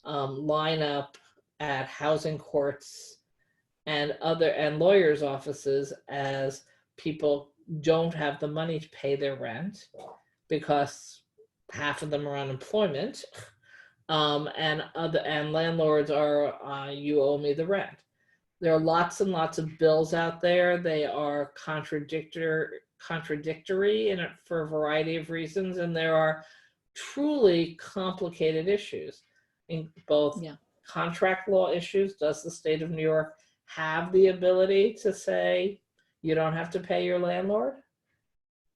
lineup at housing courts and lawyers' offices as people don't have the money to pay their rent because half of them are unemployment, and landlords are you owe me the rent. There are lots and lots of bills out there. They are contradictory for a variety of reasons, and there are truly complicated issues in both contract law issues. Does the state of New York have the ability to say you don't have to pay your landlord?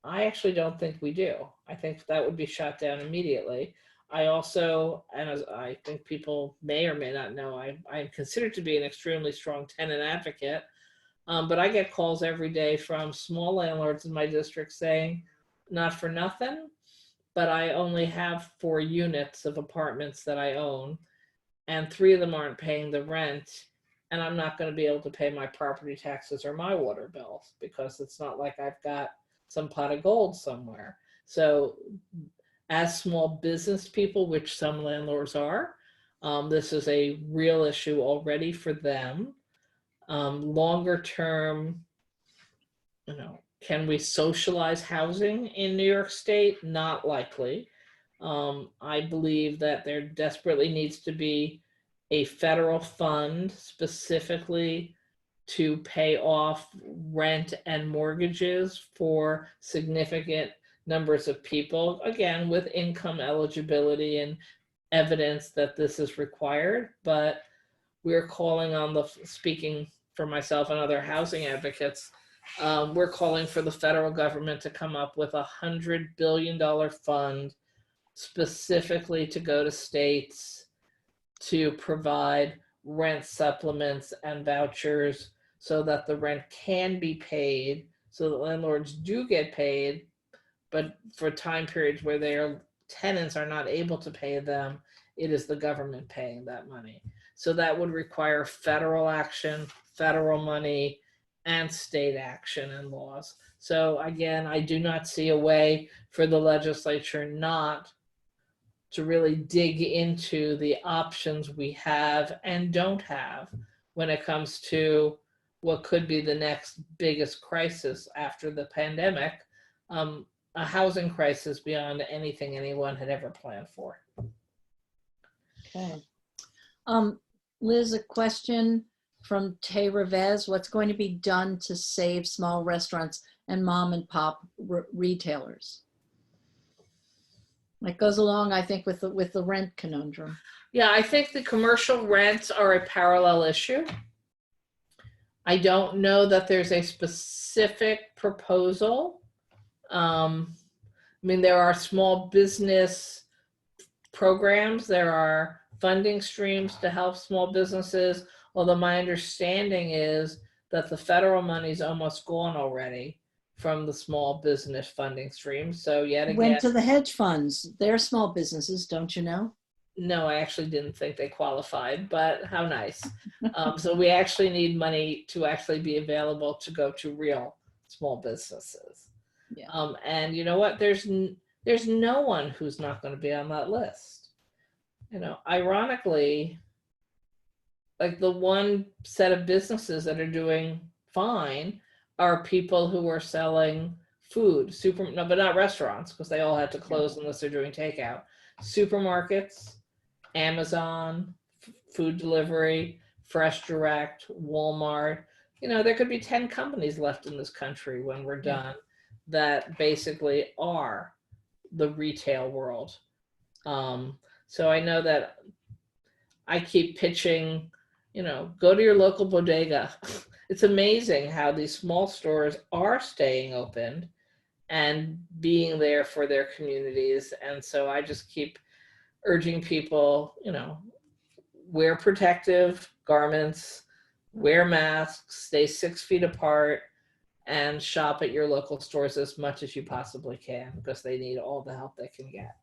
I actually don't think we do. I think that would be shot down immediately. I also, and as I think people may or may not know, I am considered to be an extremely strong tenant advocate, but I get calls every day from small landlords in my district saying, not for nothing, but I only have 4 units of apartments that I own, and 3 of them aren't paying the rent, and I'm not going to be able to pay my property taxes or my water bills because it's not like I've got some pot of gold somewhere. So as small business people, which some landlords are, this is a real issue already for them. Longer term, you know, can we socialize housing in New York State? Not likely. I believe that there desperately needs to be a federal fund specifically to pay off rent and mortgages for significant numbers of people, again, with income eligibility and evidence that this is required. But we're calling on speaking for myself and other housing advocates, we're calling for the federal government to come up with $100 billion fund specifically to go to states to provide rent supplements and vouchers so that the rent can be paid, so that landlords do get paid, but for time periods where their tenants are not able to pay them, it is the government paying that money. So that would require federal action, federal money, and state action and laws. So again, I do not see a way for the legislature not to really dig into the options we have and don't have when it comes to what could be the next biggest crisis after the pandemic, a housing crisis beyond anything anyone had ever planned for. Okay. Liz, a question from Tay Revez. What's going to be done to save small restaurants and mom and pop retailers? That goes along, I think, with the rent conundrum. Yeah, I think the commercial rents are a parallel issue. I don't know that there's a specific proposal I mean, there are small business programs, there are funding streams to help small businesses, although my understanding is that the federal money's almost gone already from the small business funding stream. So yet again, Went to the hedge funds. They're small businesses, don't you know? no, I actually didn't think they qualified, but how nice. So we actually need money to actually be available to go to real small businesses. Yeah. And you know what? There's no one who's not going to be on that list. You know, ironically, like the one set of businesses that are doing fine are people who are selling food, no, but not restaurants, because they all had to close unless they're doing takeout. Supermarkets, Amazon, food delivery, Fresh Direct, Walmart. You know, there could be 10 companies left in this country when we're done that basically are the retail world. So I know that I keep pitching, you know, go to your local bodega. It's amazing how these small stores are staying open and being there for their communities. And so I just keep urging people, you know, wear protective garments, wear masks, stay 6 feet apart, and shop at your local stores as much as you possibly can, because they need all the help they can get.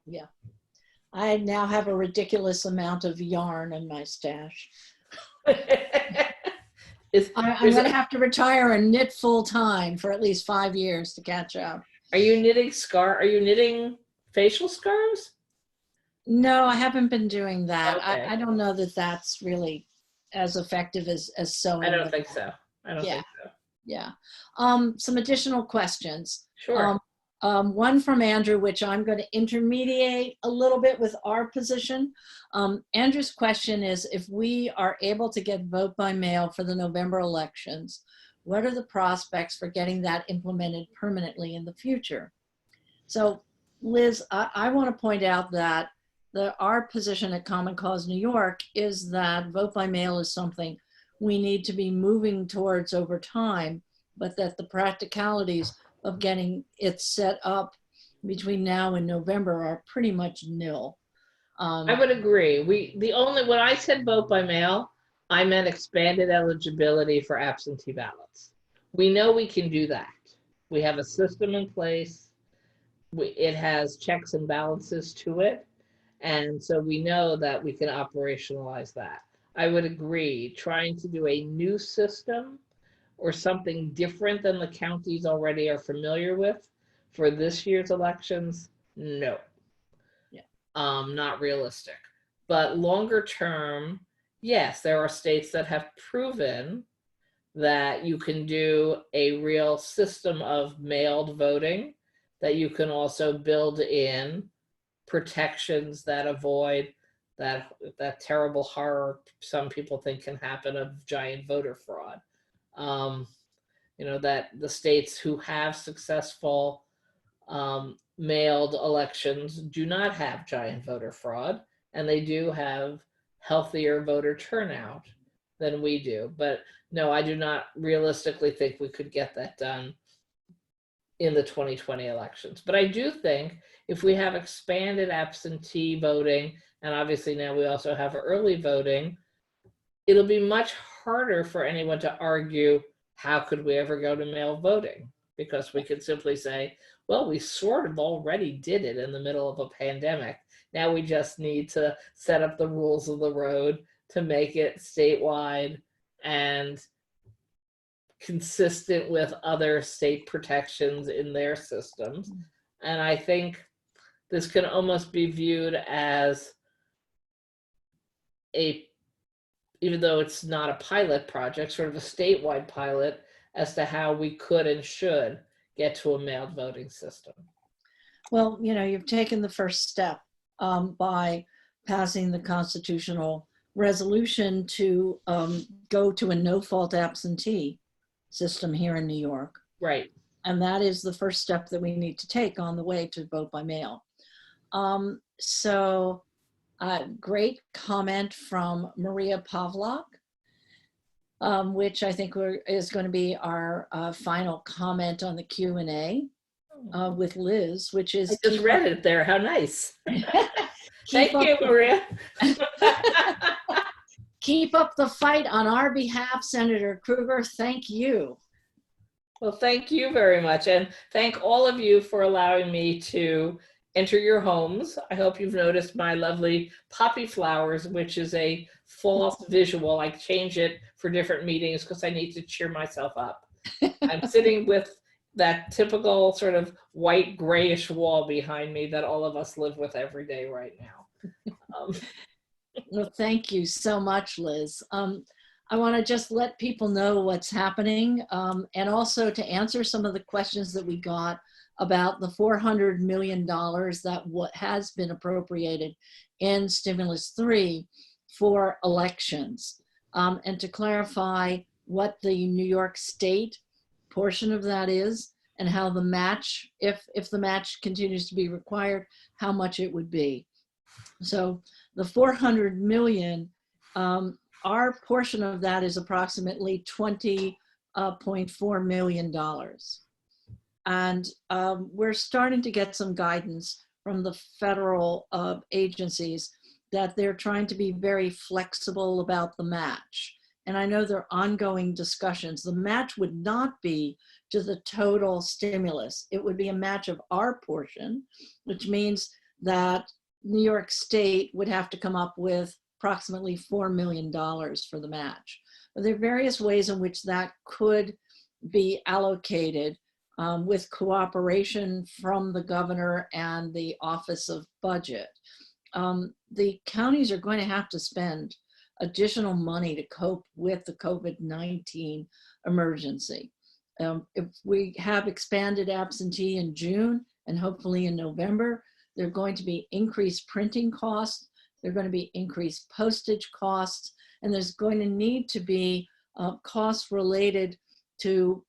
Yeah. I now have a ridiculous amount of yarn in my stash. I'm going to have to retire and knit full time for at least 5 years to catch up. Are you knitting Are you knitting facial scarves? No, I haven't been doing that. Okay. I don't know that that's really as effective as sewing. I don't think so. I don't think so. Yeah. Some additional questions. Sure. One from Andrew, which I'm going to intermediate a little bit with our position. Andrew's question is, if we are able to get vote by mail for the November elections, what are the prospects for getting that implemented permanently in the future? So, Liz, I want to point out that our position at Common Cause New York is that vote by mail is something we need to be moving towards over time, but that the practicalities of getting it set up between now and November are pretty much nil. I would agree. When I said vote by mail, I meant expanded eligibility for absentee ballots. We know we can do that. We have a system in place. It has checks and balances to it. And so we know that we can operationalize that. I would agree. Trying to do a new system or something different than the counties already are familiar with for this year's elections, no. Yeah. Not realistic. But longer term, yes, there are states that have proven that you can do a real system of mailed voting, that you can also build in protections that avoid that terrible horror some people think can happen of giant voter fraud. You know, that the states who have successful mailed elections do not have giant voter fraud, and they do have healthier voter turnout than we do. But no, I do not realistically think we could get that done in the 2020 elections. But I do think if we have expanded absentee voting, and obviously now we also have early voting, it'll be much harder for anyone to argue, how could we ever go to mail voting? Because we could simply say, well, we sort of already did it in the middle of a pandemic. Now we just need to set up the rules of the road to make it statewide and consistent with other state protections in their systems. And I think this can almost be viewed as even though it's not a pilot project, sort of a statewide pilot as to how we could and should get to a mailed voting system. Well, you know, you've taken the first step by passing the constitutional resolution to go to a no-fault absentee system here in New York. Right. And that is the first step that we need to take on the way to vote by mail. Great comment from Maria Pavlak, which I think is going to be our final comment on the Q&A. with Liz, which I is just read it there. How nice. keep Thank up you, Maria. keep up the fight on our behalf, Senator Krueger. Thank you. Well, thank you very much. And thank all of you for allowing me to enter your homes. I hope you've noticed my lovely poppy flowers, which is a false visual. I change it for different meetings because I need to cheer myself up. I'm sitting with that typical sort of white grayish wall behind me that all of us live with every day right now. Well, thank you so much, Liz. I want to just let people know what's happening, and also to answer some of the questions that we got about the $400 million that has been appropriated in Stimulus 3 for elections, and to clarify what the New York State portion of that is and how the match, if the match continues to be required, how much it would be. So the 400 million, our portion of that is approximately $20.4 million. And we're starting to get some guidance from the federal agencies that they're trying to be very flexible about the match. And I know there are ongoing discussions. The match would not be to the total stimulus. It would be a match of our portion, which means that New York State would have to come up with approximately $4 million for the match. But there are various ways in which that could be allocated with cooperation from the governor and the Office of Budget. The counties are going to have to spend additional money to cope with the COVID-19 emergency. If we have expanded absentee in June and hopefully in November, there are going to be increased printing costs, there are going to be increased postage costs, and there's going to need to be costs related to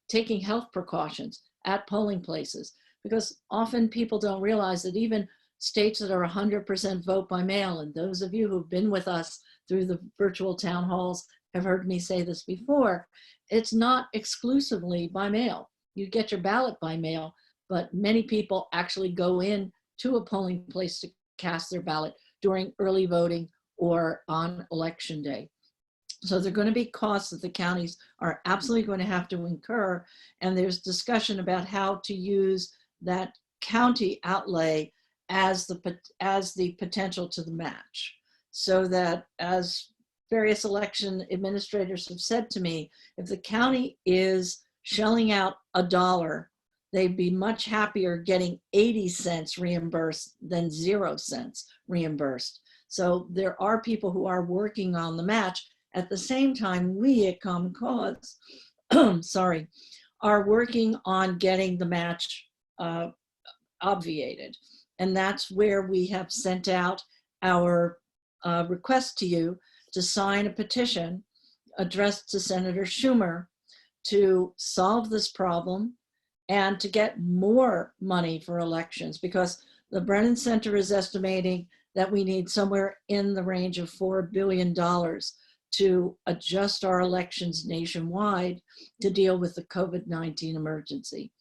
taking health precautions at polling places, because often people don't realize that even states that are 100% vote by mail, and those of you who've been with us through the virtual town halls have heard me say this before, it's not exclusively by mail. You get your ballot by mail, but many people actually go in to a polling place to cast their ballot during early voting or on election day. So there are going to be costs that the counties are absolutely going to have to incur, and there's discussion about how to use that county outlay as the potential to the match, so that, as various election administrators have said to me, if the county is shelling out $1, they'd be much happier getting 80 cents reimbursed than 0 cents reimbursed. So there are people who are working on the match. At the same time, we at Common Cause, sorry, are working on getting the match obviated. And that's where we have sent out our request to you to sign a petition addressed to Senator Schumer to solve this problem and to get more money for elections, because the Brennan Center is estimating that we need somewhere in the range of $4 billion to adjust our elections nationwide to deal with the COVID-19 emergency.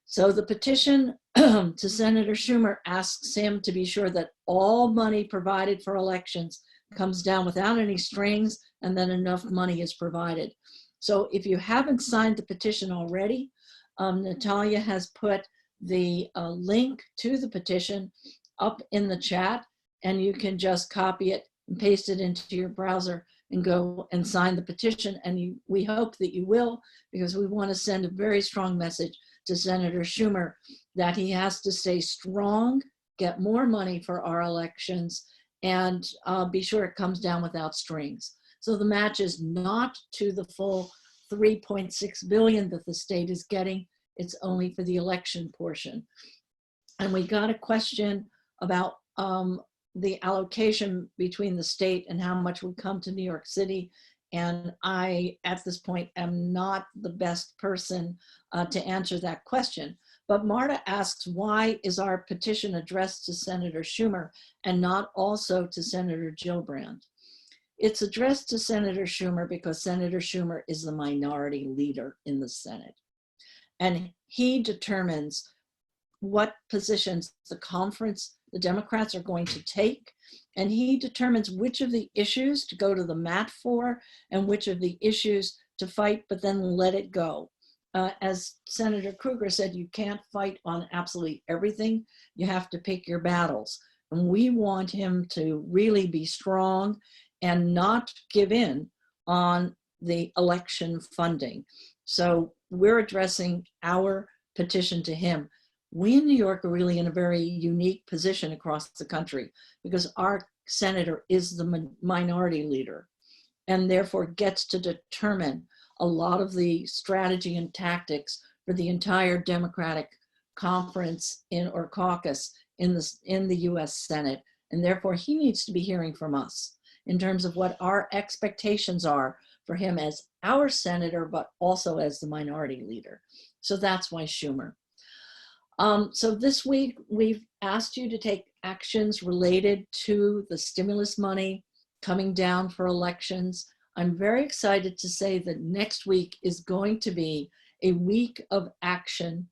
So the petition to Senator Schumer asks him to be sure that all money provided for elections comes down without any strings, and then enough money is provided. So if you haven't signed the petition already, Natalia has put the link to the petition up in the chat, and you can just copy it and paste it into your browser and go and sign the petition. And we hope that you will, because we want to send a very strong message to Senator Schumer that he has to stay strong, get more money for our elections, and be sure it comes down without strings. So the match is not to the full $3.6 billion that the state is getting. It's only for the election portion. And we got a question about the allocation between the state and how much would come to New York City. And I, at this point, am not the best person to answer that question. But Marta asks, why is our petition addressed to Senator Schumer and not also to Senator Gillibrand? It's addressed to Senator Schumer because Senator Schumer is the minority leader in the Senate. and he determines what positions the Democrats are going to take, and he determines which of the issues to go to the mat for and which of the issues to fight, but then let it go. As Senator Krueger said, you can't fight on absolutely everything. You have to pick your battles. And we want him to really be strong and not give in on the election funding. So we're addressing our petition to him. We in New York are really in a very unique position across the country because our senator is the minority leader and therefore gets to determine a lot of the strategy and tactics for the entire Democratic conference or caucus in the US Senate. And therefore he needs to be hearing from us in terms of what our expectations are for him as our senator, but also as the minority leader. So that's why Schumer. So this week, we've asked you to take actions related to the stimulus money coming down for elections. I'm very excited to say that next week is going to be a week of action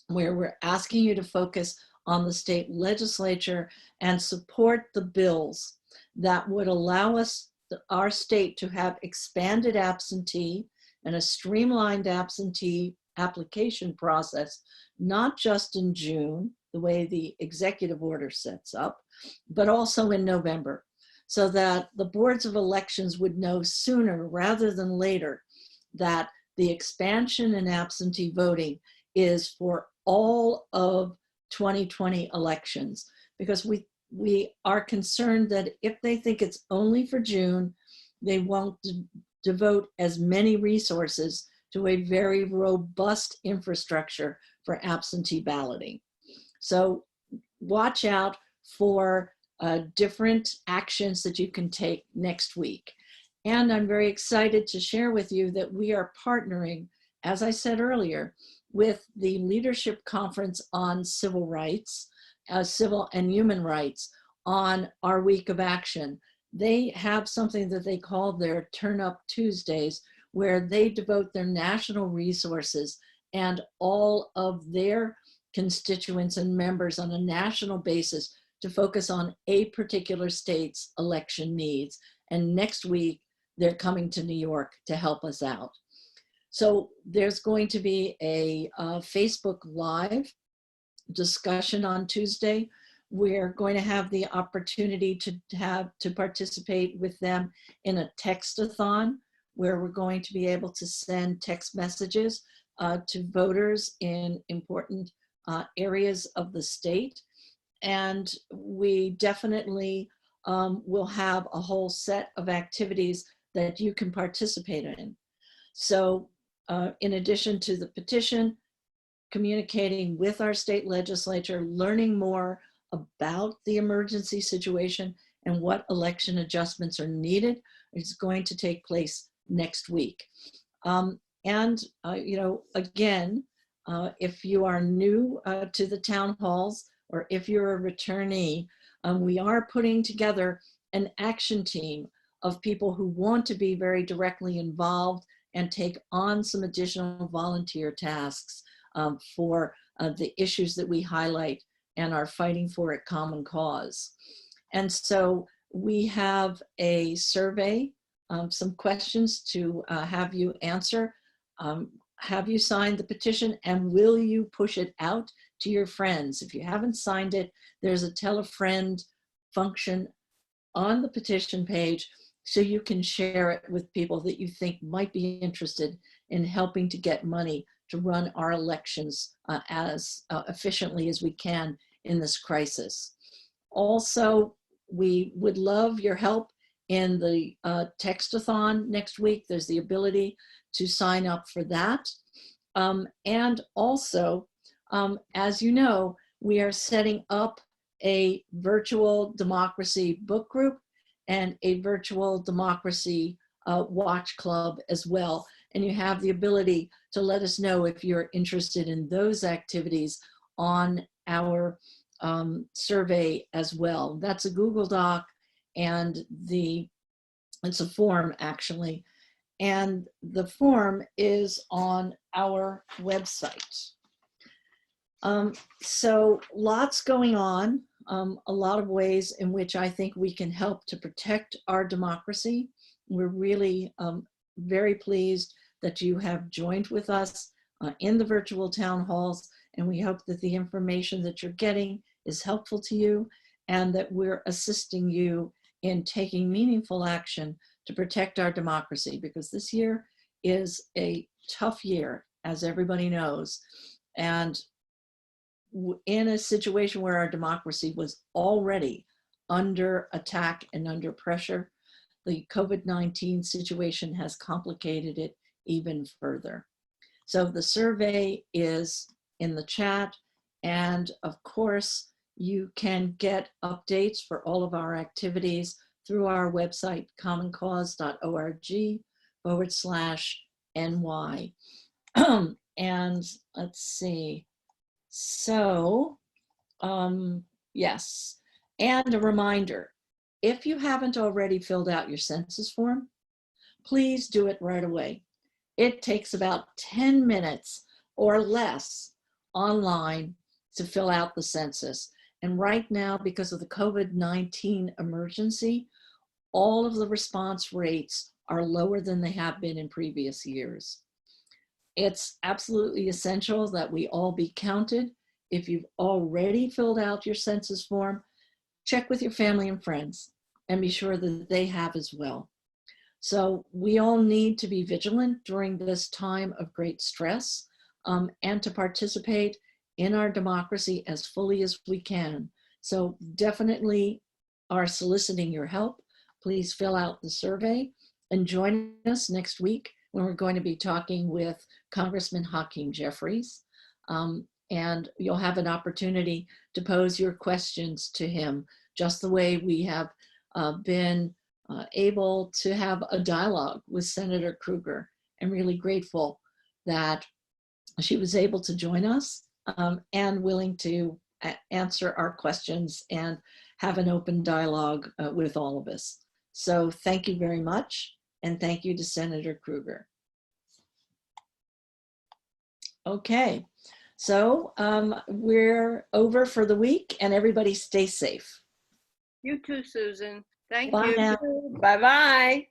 where we're asking you to focus on the state legislature and support the bills that would allow us, our state, to have expanded absentee and a streamlined absentee application process, not just in June, the way the executive order sets up, but also in November, so that the boards of elections would know sooner rather than later that the expansion in absentee voting is for all of 2020 elections, because we are concerned that if they think it's only for June, they won't devote as many resources to a very robust infrastructure for absentee balloting. So watch out for different actions that you can take next week. And I'm very excited to share with you that we are partnering, as I said earlier, with the Leadership Conference on Civil Rights, Civil and Human Rights, on our week of action. They have something that they call their Turn Up Tuesdays, where they devote their national resources and all of their constituents and members on a national basis to focus on a particular state's election needs. And next week, they're coming to New York to help us out. So there's going to be a Facebook Live discussion on Tuesday. We're going to have the opportunity to participate with them in a text-a-thon, where we're going to be able to send text messages to voters in important areas of the state. And we definitely will have a whole set of activities that you can participate in. So in addition to the petition, communicating with our state legislature, learning more about the emergency situation and what election adjustments are needed, is going to take place next week. You know, again, if you are new to the town halls, or if you're a returnee, we are putting together an action team of people who want to be very directly involved and take on some additional volunteer tasks for the issues that we highlight and are fighting for at Common Cause. And so we have a survey, some questions to have you answer. Have you signed the petition, and will you push it out to your friends? If you haven't signed it, there's a tell a friend function on the petition page, so you can share it with people that you think might be interested in helping to get money to run our elections as efficiently as we can in this crisis. Also, we would love your help in the text-a-thon next week. There's the ability to sign up for that. And also, as you know, we are setting up a virtual democracy book group and a virtual democracy watch club as well. And you have the ability to let us know if you're interested in those activities on our survey as well. That's a Google Doc, and it's a form actually. and the form is on our website. So lots going on, a lot of ways in which I think we can help to protect our democracy. We're really very pleased that you have joined with us in the virtual town halls, and we hope that the information that you're getting is helpful to you and that we're assisting you in taking meaningful action to protect our democracy, because this year is a tough year, as everybody knows. And in a situation where our democracy was already under attack and under pressure, the COVID-19 situation has complicated it even further. So the survey is in the chat, and of course, you can get updates for all of our activities through our website, commoncause.org/NY. And let's see. So, yes. And a reminder, if you haven't already filled out your census form, please do it right away. It takes about 10 minutes or less online to fill out the census. And right now, because of the COVID-19 emergency, all of the response rates are lower than they have been in previous years. It's absolutely essential that we all be counted. If you've already filled out your census form, check with your family and friends and be sure that they have as well. So we all need to be vigilant during this time of great stress and to participate in our democracy as fully as we can. So definitely are soliciting your help. Please fill out the survey and join us next week when we're going to be talking with Congressman Hakeem Jeffries. And you'll have an opportunity to pose your questions to him, just the way we have been able to have a dialogue with Senator Krueger. I'm really grateful that she was able to join us and willing to answer our questions and have an open dialogue with all of us. So thank you very much. And thank you to Senator Krueger. Okay, so we're over for the week, and everybody stay safe. You too, Susan. Thank Bye you. now. Bye-bye.